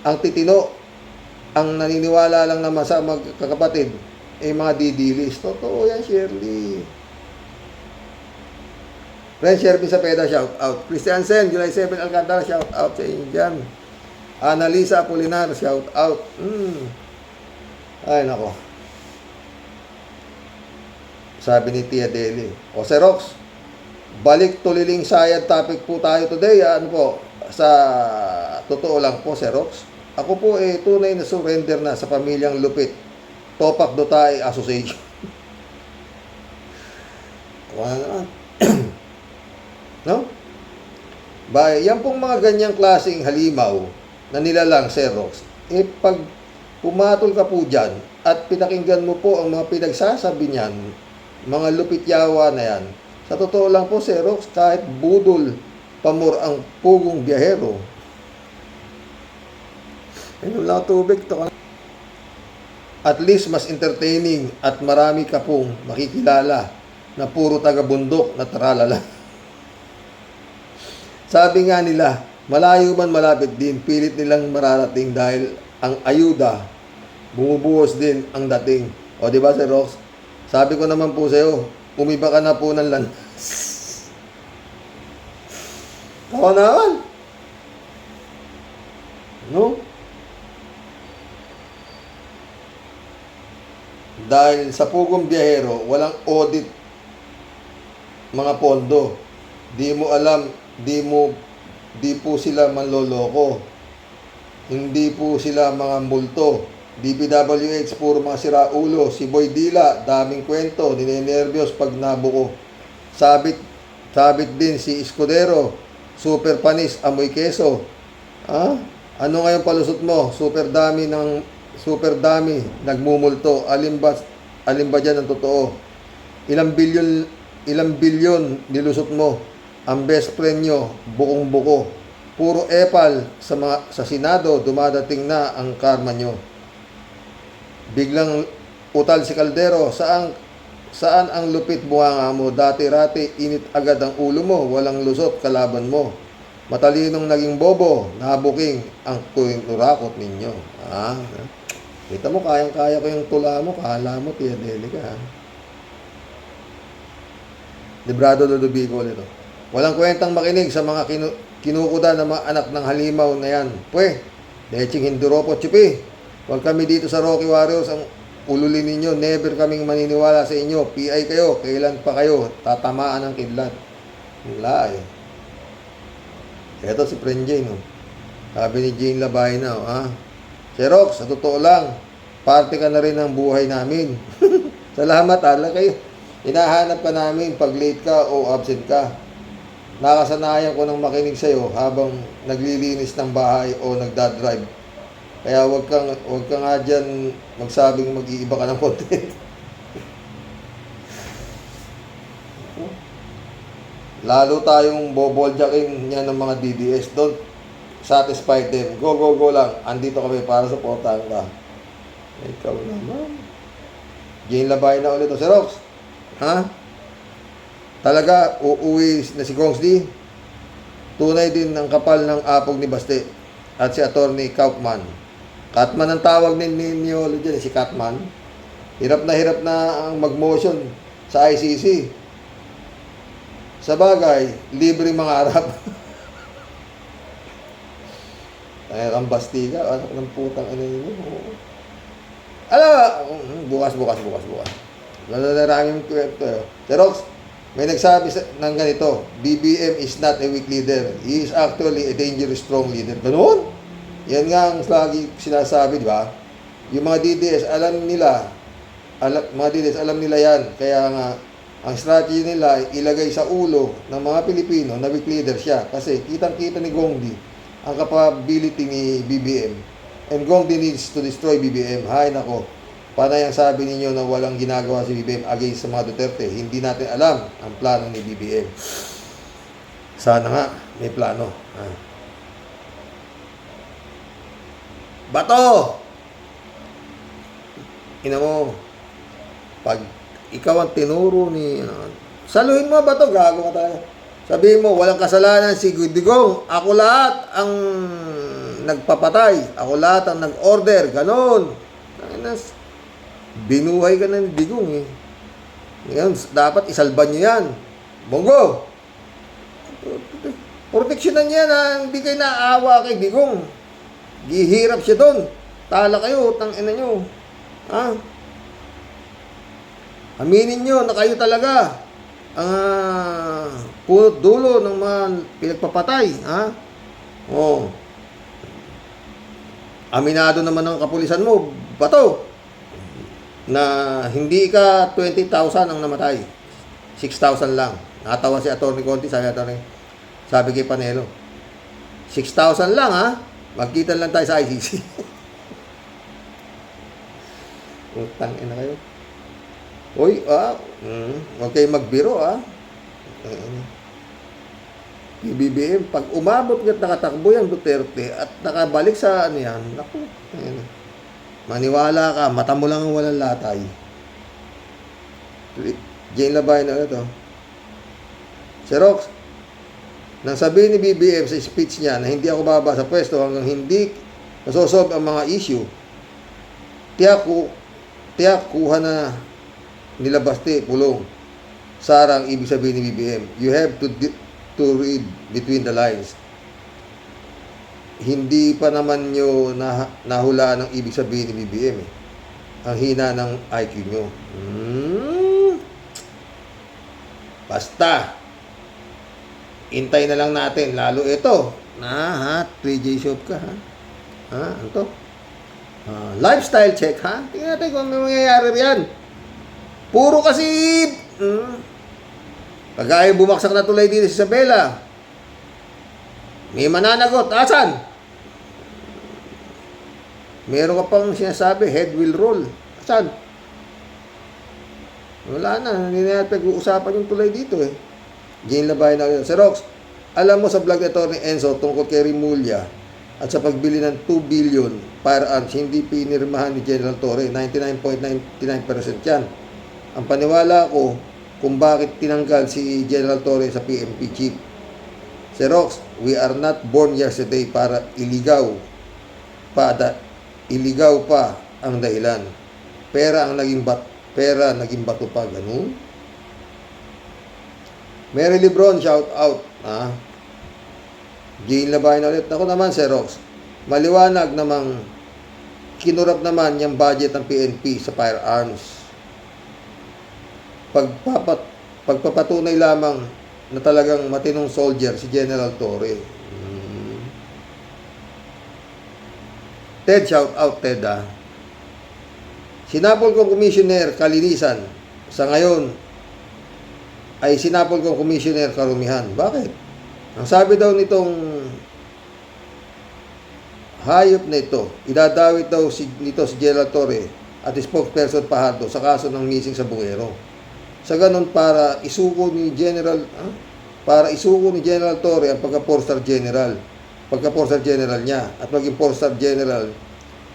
ang titino, ang naniniwala lang naman sa magkakapatid, mga didilis. Totoo yan, Shirley. Friend Shervin Sapeda, shout out. Christian Sen, July 7 Alcantara, shout out sa inyo dyan. Annalisa Apolinar, shout out. Ay, nako. Sabi ni Tia Deli. O, Rox, balik tuliling sayad topic po tayo today. Ano po, sa totoo lang po, Rox. Ako po tunay na surrender na sa pamilyang Lupit. Topak Dotay Association. Wala naman. No? Yan pong mga ganyang klaseng halimaw na nilalang, Rox, pag pumatol ka po dyan at pinakinggan mo po ang mga pinagsasabi niyan, mga lupit-yawa na yan, sa totoo lang po, Rox, kahit budol pamor ang pugong biyahero. Lang tubig to. At least mas entertaining at marami ka pong makikilala na puro taga-bundok na tralala. Sabi nga nila, malayo man malapit din, pilit nilang mararating dahil ang ayuda, bumubuhos din ang dating. O di ba Sir Rox? Sabi ko naman po sa'yo, umiba ka na po ng landas. Ako naman. No? Dahil sa pugong biyahero, walang audit mga pondo. Di mo alam, di po sila manloloko. Hindi po sila mga multo. DPWH, puro mga siraulo. Si Boy Dila, daming kwento, ninenervyos pag nabuko. Sabit din si Escudero, super panis, amoy keso. Ano ngayon palusot mo? Super dami, nagmumulto. Alin ba dyan ang totoo? Ilang bilyon nilusot mo. Ang best friend nyo, bukong buko. Puro epal sa Senado, dumadating na ang karma nyo. Biglang utal si Caldero, saan ang lupit buhanga mo? Dati-rati, init agad ang ulo mo, walang lusot kalaban mo. Matalinong naging bobo, nabuking ang kurakot ninyo. Kita mo, kayang-kaya ko yung tula mo, kala mo, tiyadeli ka. Librado Ludovico ulit. Walang kwentang makinig sa mga kinukuda ng mga anak ng halimaw na yan. Leching Hinduropo, Chupi. Huwag kami dito sa Rocky Warriors ang ululin ninyo. Never kaming maniniwala sa inyo. PI kayo. Kailan pa kayo tatamaan ng kidlat? Wala eh. Eto si Friend Jane. Sabi ni Jane Labay na. Xerox, sa totoo lang, parte ka na rin ng buhay namin. Salamat, ala kayo. Hinahanap ka namin pag late ka o absent ka. Nakasanayan ko ng makinig sa'yo habang naglilinis ng bahay o nagdadrive. Kaya wag ka nga dyan magsabing mag-iiba ka ng content. Lalo tayong boboljacking niya ng mga DDS. Don't satisfy them. Go lang. Andito kami para supportahan ka. Ikaw naman. Jane Labay na ulit. Sir Rox, talaga uuwi na si Kongs D? Tunay din ang kapal ng apog ni Baste at si Attorney Kaufman. Katman ang tawag ni Niolo dyan, si Katman. Hirap na ang mag-motion sa ICC. Sa bagay, libre mga Arab. Ang Bastiga, anak ng putang ano yun. Bukas. Lalaraming kwento. Xerox, may nagsabi ng ganito, BBM is not a weak leader. He is actually a dangerous strong leader. Ganun? Yan nga ang lagi sinasabi, di ba? Yung mga DDS, alam nila yan. Kaya nga, ang strategy nila ay ilagay sa ulo ng mga Pilipino na weak leader siya. Kasi kitang-kita ni Gongdi ang capability ni BBM. And Gongdi needs to destroy BBM. Hay nako, panay ang sabi ninyo na walang ginagawa si BBM against sa mga Duterte. Hindi natin alam ang plano ni BBM. Sana nga, may plano. Bato! Ina mo, pag ikaw ang tinuro ni... saluhin mo, Bato, gago ka tayo. Sabihin mo, walang kasalanan si Digong. Ako lahat ang nagpapatay. Ako lahat ang nag-order. Ganon. Binuhay ka na ni Digong eh. Ngayon, dapat isalban nyo yan. Bongo! Proteksyonan niya na hindi kayo naawa kay Digong. Gihirap siya doon. Tala kayo, tangina nyo. Aminin nyo na kayo talaga ang punot dulo ng mga pinagpapatay. Aminado naman ng kapulisan mo, Bato, na hindi ka 20,000 ang namatay. 6,000 lang. Natawa si Atty. Conti, sabi kay Panelo. 6,000 lang Magkita lang tayo sa ICC. Utang ina kayo. Uy, huwag kayo magbiro, BBM, pag umabot at nakatakbo yung Duterte at nakabalik sa yan, naku, maniwala ka, mata mo lang ang walang latay. Jane Labay na ito. Xerox, nang sabihin ni BBM sa speech niya na hindi ako bababa sa pwesto hanggang hindi masosolve ang mga issue, tiyak kuha na nila Baste, pulong. Sarang ibig sabihin ni BBM. You have to read between the lines. Hindi pa naman nyo nahulaan ang ibig sabihin ni BBM eh. Ang hina ng IQ nyo. Basta. Intay na lang natin. Lalo ito. 3J Shop ka ha. Ano to? Lifestyle check ha. Tingnan natin kung may mangyayari riyan. Puro kasi kagaya bumaksak na tulay dito si Isabela. May mananagot. Asan? Meron ka pang sinasabi, head will roll. Asan? Wala na. Hindi na pag-uusapan yung tulay dito eh. Jane Labay na yun. Xerox, alam mo sa vlog ito ni Enzo tungkol kay Rimulya at sa pagbili ng 2 billion firearms, hindi pinirmahan ni General Torre. 99.99% yan. Ang paniwala ko kung bakit tinanggal si General Torre sa PNP chief. Xerox, we are not born yesterday para iligaw pa ang dahilan. Pera naging bato pa, ganun. Mary Lebron, shout out. Jane Labay na ulit. Ako naman, Xerox, maliwanag namang kinurap naman yung budget ng PNP sa firearms. Pagpapatunay lamang na talagang matinong soldier si General Torre. Ted, shout out Ted Sinapol kong Commissioner Kalinisan. Sa ngayon ay sinapol kong Commissioner Karumihan. Bakit? Ang sabi daw nitong hayop na ito, idadawit daw nito si General Torre at spokesperson Fajardo sa kaso ng missing sa Buguero. Sa ganun para isuko ni General Torre ang pagka-4-star general niya at maging 4-star general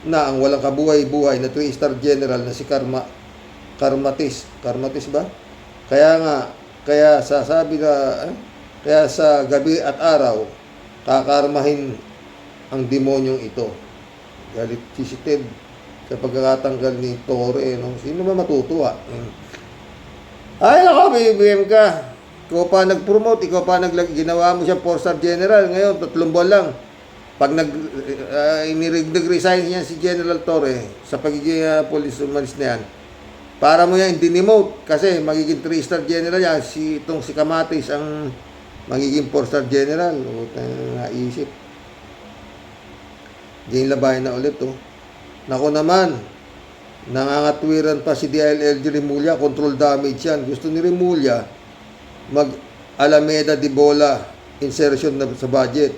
na ang walang kabuhay-buhay na 3-star general na si Karmatis ba? Kaya sa gabi at araw kakarmahin ang demonyong ito. Galit si Ted sa pagkakatanggal ni Torre, no? Sino ba matutuwa? Ay nako, BBM ka. Ikaw pa nag-promote, ikaw pa ginawa mo siya 4-star general. Ngayon, 3 buwan lang. Pag nag-resign niya si General Torre sa pagiging police umalis na yan, para mo yan dinemote kasi magiging 3-star general yan. Si Kamatis ang magiging 4-star general. O, naisip. Jane Labay na ulit, oh. Nako naman, nangangatwiran pa si DILG Rimulya, control damage yan. Gusto ni Rimulya mag-Alameda de Bola insertion na sa budget.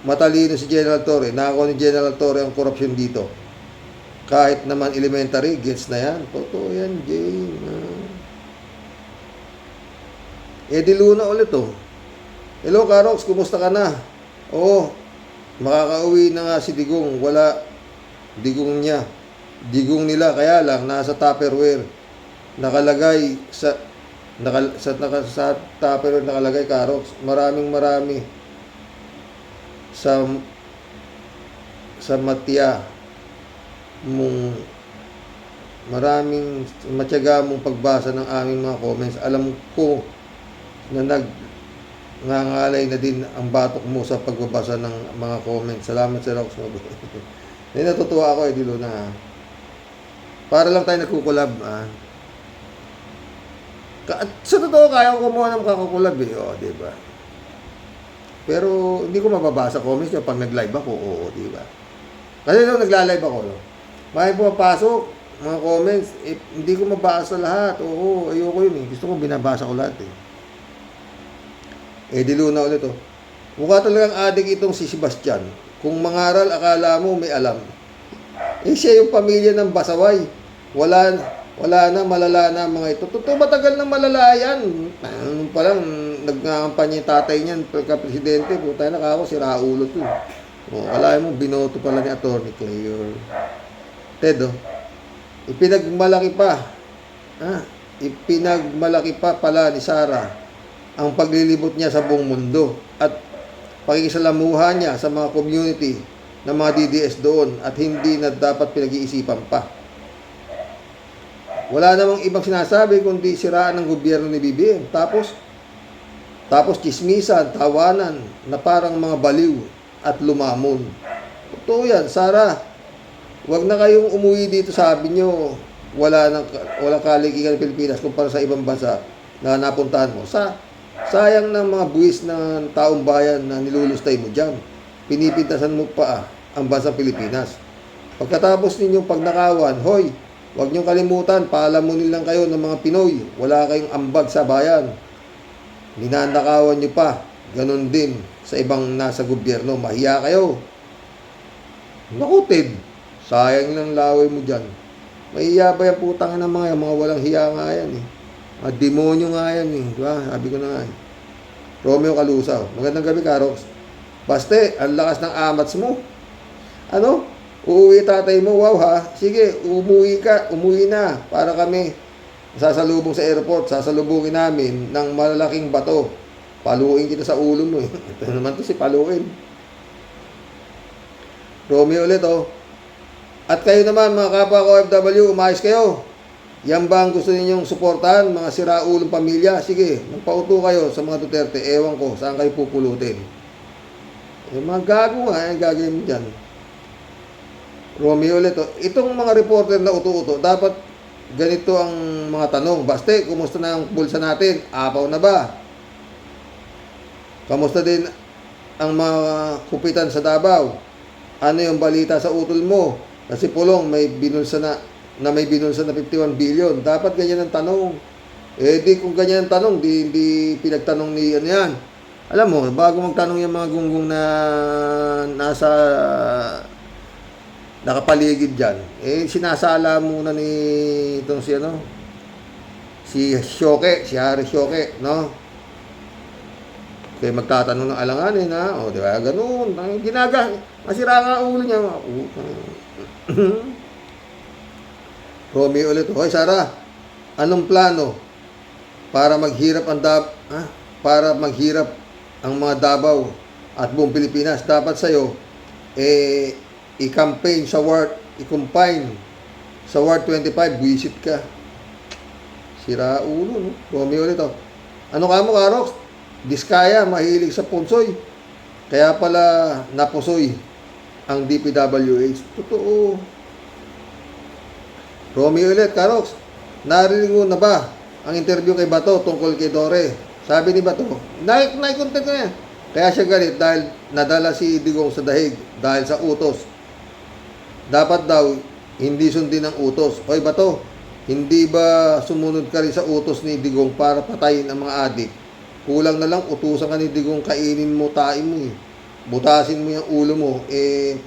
Matalino si General Torre. Nakakuha ni General Torre ang korupsyon dito. Kahit naman elementary, gets na yan. Totoo yan, Jane. Eddie Luna ulit, oh. Hello, Karox, kumusta ka na? Oo, makakauwi na nga si Digong. Wala digong niya. Digong nila, kaya lang, nasa Tupperware. Nakalagay sa Tupperware nakalagay, Karox. Marami sa matya mong maraming matyaga mong pagbasa ng aming mga comments. Alam ko na nangangalay na din ang batok mo sa pagbabasa ng mga comments. Salamat sa Rox. Natutuwa ako, Dilo na. Para lang tayo nagkukulab. Sa totoo, kaya ko kumuha ng kakukulab eh. O, diba? Pero hindi ko mababasa comments niya pag nag-live ako. Oo, diba? Kasi nung nagla-live ako, no? May pumapasok, mga comments, hindi ko mabasa lahat. Oo, ayoko yun eh. Gusto ko binabasa ko lahat eh. Di Luna ulit oh. Mukha talagang adik itong si Sebastian. Kung mangaral, akala mo may alam. Siya yung pamilya ng Basaway. Wala na, malala na mga ito. Totoo, matagal na malala yan. Parang nagkakampanya yung tatay niyan, pagka-presidente, puta na ako, si Raulo to. Wala mo, binoto pala ni Atty. Clayor. Ted, oh. Ipinagmalaki pa. ipinagmalaki pa pala ni Sara ang paglilibot niya sa buong mundo at pakikisalamuha niya sa mga community ng mga DDS doon at hindi na dapat pinag-iisipan pa. Wala namang ibang sinasabi kundi siraan ng gobyerno ni BBM. Tapos chismisan, tawanan na parang mga baliw at lumamon. Totoo yan, Sara. Huwag na kayong umuwi dito, sabi nyo. Walang kaligigan ng Pilipinas kumpara sa ibang bansa na napuntahan mo. Sayang ng mga buwis ng taong bayan na nilulustay mo dyan. Pinipintasan mo pa ang bansang Pilipinas. Pagkatapos ninyong pagnakawan, hoy, huwag niyong kalimutan, paalamunin lang kayo ng mga Pinoy. Wala kayong ambag sa bayan. Ninanakawan niyo pa. Ganon din sa ibang nasa gobyerno. Mahiya kayo. Nakutid. Sayang lang laway mo dyan. Mahiya ba yung putang ng mga walang hiya nga yan eh. Mga demonyo nga yan eh. Diba? Sabi ko na nga eh. Romeo Calusaw. Magandang gabi, Karox. Baste, ang lakas ng amats mo. Ano? Uuwi tatay mo? Wow ha? Sige, umuwi na. Para kami sasalubong sa airport, sasalubungin namin ng malalaking bato. Paluin kita sa ulo mo eh. Ito naman to si paluin. Romeo ulit oh. At kayo naman mga kapwa ko OFW, umayos kayo. Yan ba ang gusto ninyong suportahan, mga siraulong pamilya? Sige, magpauto kayo sa mga Duterte. Ewan ko, saan kayo pupulutin? Eh, mga gago nga, gagawin mo dyan. Romeo ulit oh. Itong mga reporter na uto-uto, dapat ganito ang mga tanong. Baste, kumusta na ang bulsa natin? Apaw na ba? Kamusta din ang mga kupitan sa Davao? Ano yung balita sa utol mo? Kasi Pulong may binulsa na 51 billion. Dapat ganyan ang tanong. Eh di kung ganyan ang tanong, di pinagtanong ni ano yan. Alam mo, bago magtanong yung mga gunggong na nasa nakapaligid dyan, eh sinasala muna ni itong si Shoke, si Harry Shoke, no? Kaya magtatanong ng alanganin, ha? O, di ba? Ganun. Masira nga ulo niya. Romeo ulit. Hoy, Sara, anong plano para maghirap ang mga Davao at buong Pilipinas? Dapat sa'yo, i-campaign sa i-combine sa Ward 25, buwisit ka. Sira ulo, no? Romeo ulit, oh. Ano ka mo, Karox? Diskaya, mahilig sa punsoy. Kaya pala napusoy ang DPWH. Totoo. Romeo ulit, Karox. Narinig mo na ba ang interview kay Bato tungkol kay Dore? Sabi ni Bato, nai-content ko yan. Kaya siya galit dahil nadala si Digong sa dahig dahil sa utos. Dapat daw, hindi sundin ang utos. Hoy Bato, hindi ba sumunod ka rin sa utos ni Digong para patayin ang mga adik? Kulang na lang, utusan ka ni Digong, kainin mo, tain mo eh. Butasin mo yung ulo mo,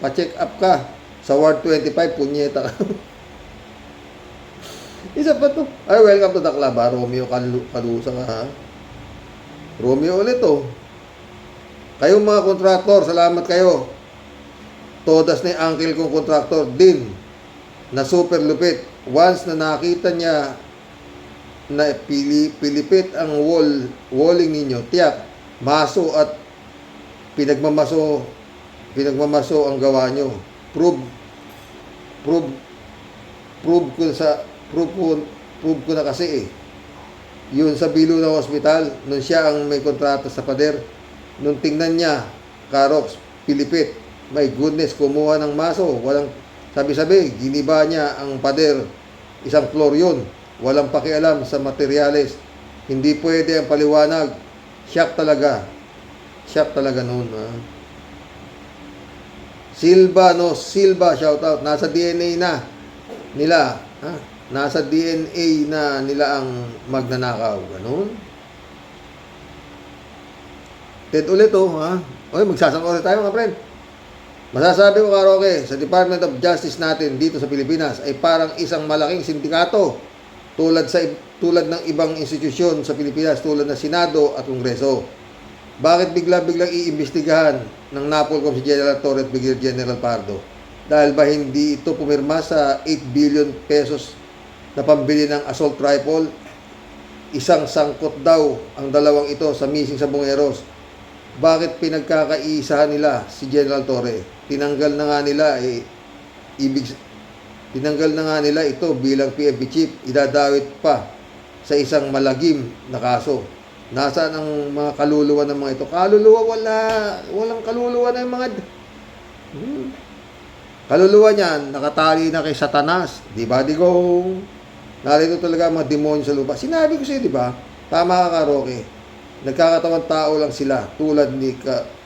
pa-check up ka sa Ward 25, punyeta ka. Isa pa to. Ay, welcome to the club, ha? Romeo Calusa ka, ha? Romeo ulit, oh. Kayong mga kontraktor, salamat kayo. Todas na yung uncle kong kontraktor din na super lupit. Once na nakita niya na pilipit ang walling ninyo, tiyak, maso at pinagmamaso ang gawa nyo. Prove ko na kasi eh. Yun sa Bilo ng hospital, nung siya ang may kontrata sa pader, nung tingnan niya, Karox, pilipit, my goodness, kumuha ng maso, walang sabi-sabi, giniba niya ang pader, isang floor yun, walang pakialam sa materyales, hindi pwede ang paliwanag, shock talaga noon. Silva, shout out, nasa DNA na nila, ha? Nasa DNA na nila ang magnanakaw, ganun. Ted ulit, oh, ha? Oy, magsasangkot tayo, mga friend. Masasabi ko, Karoke, sa Department of Justice natin dito sa Pilipinas ay parang isang malaking sindikato tulad ng ibang institusyon sa Pilipinas tulad ng Senado at Kongreso. Bakit biglang iimbestigahan ng NAPOLCOM si General Torre at Brigadier General Pardo? Dahil ba hindi ito pumirma sa 8 billion pesos na pambili ng assault rifle isang sangkot daw ang dalawang ito sa missing sa Bungeros. Bakit pinagkakaisahan nila si General Torre? Tinanggal na nga nila ito bilang PNP chief, idadawit pa sa isang malagim na kaso. Nasaan ang mga kaluluwa ng mga ito? Kaluluwa walang kaluluwa na yung mga kaluluwa niyan, nakatali na kay Satanas. Di ba, Digong? Narito talaga ang mga demonyo sa lupa. Sinabi ko sa'yo, di ba? Tama ka, Roque. Nagkakatawang tao lang sila, tulad ni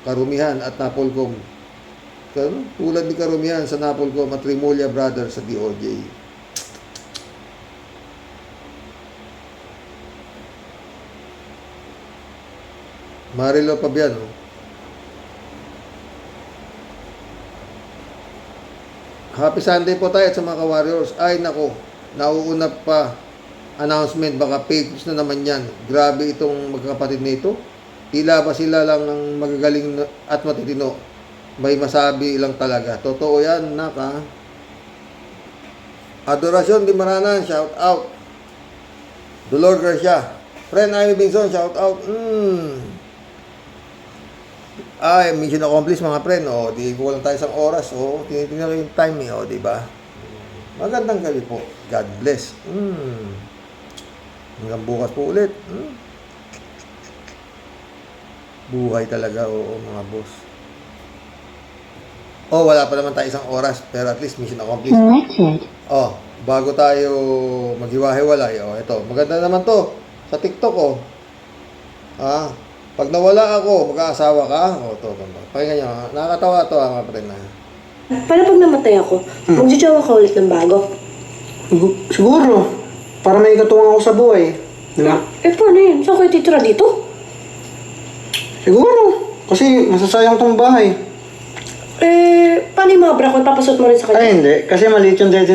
Karumihan at Napolcom. Tulad ni Karumihan sa Napolcom at Rimulya Brothers sa DOJ. Marilo Pabiano. Happy Sunday po tayo sa mga ka-warriors. Ay nako, nauuna pa announcement, baka fake news na naman yan. Grabe itong magkakapatid nito. Tila ba sila lang ang magagaling at matitino? May masabi lang talaga. Totoo yan, naka. Adorasyon Di Maranan, shout out. Dolor Garcia. Friend Amy Bingson, shout out. Ay, mission accomplished mga friend. O, di kulang tayo isang oras. O, tinitingnan ko yung time eh. O, di ba? Magandang gabi po. God bless. Hanggang bukas po ulit. Buhay talaga, oo mga boss. Oh, wala pa naman tayo isang oras, pero at least mission accomplished. Oh, bago tayo maghiwa-hiwalay, oh, ito, maganda naman to sa TikTok, oh. Pag nawala ako, mag-aasawa ka? Oh, to. Pakinggan nyo, nakakatawa to, mga friend na. Paano pag namatay ako? Magjojowa ka ulit ng bago? Siguro. Para may katuwang ako sa buhay. Di ba? Paano yun? Saan kayo titira dito? Siguro. Kasi masasayang tong bahay. Paano yung mga bra ko? Papasot mo rin sa kanya? Ay, hindi. Kasi maliit yung dead.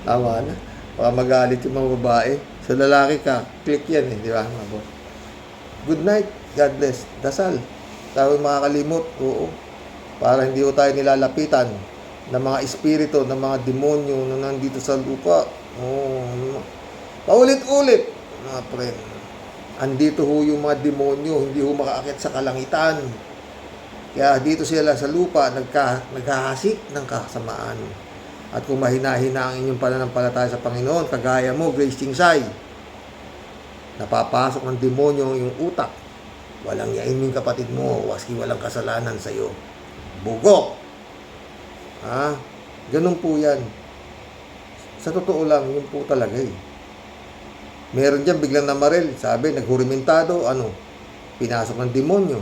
Tama na. Baka magalit yung mga babae. Sa lalaki ka, click yan eh, di ba mga boss? Good night, God bless. Dasal. Tayo makakalimot, oo. Para hindi ko tayo nilalapitan ng mga espiritu, ng mga demonyo na nandito sa lupa. Oo. Paulit-ulit, mga friend. Andito ho yung mga demonyo, hindi ho makaakit sa kalangitan. Kaya dito sila sa lupa, nagkahasik ng kasamaan. At kung mahina-hina ang inyong pananampalataya sa Panginoon, kagaya mo, Grace Chingsay, napapasok ng demonyo yung utak. Walang yain yung kapatid mo, waski walang kasalanan sa iyo. Bugok! Ganun po yan. Sa totoo lang, yun po talaga eh. Meron dyan biglang namaril, sabi, naghurimintado, pinasok ng demonyo.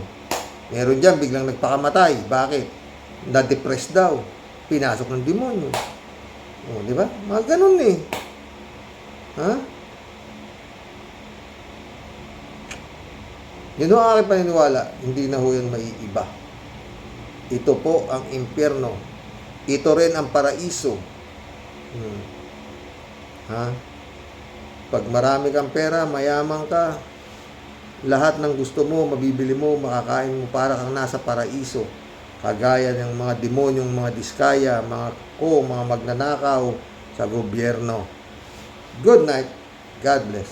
Meron dyan biglang nagpakamatay, bakit? Na-depress daw, pinasok ng demonyo. O, di ba? Mga ganun eh. Yun ang aking paniniwala, hindi na ho yan maiiba. Ito po ang impyerno. Ito rin ang paraiso. Pag marami kang pera, mayaman ka, lahat ng gusto mo, mabibili mo, makakain mo, para kang nasa paraiso. Kagaya ng mga demonyong, mga diskaya, mga magnanakaw sa gobyerno. Good night. God bless.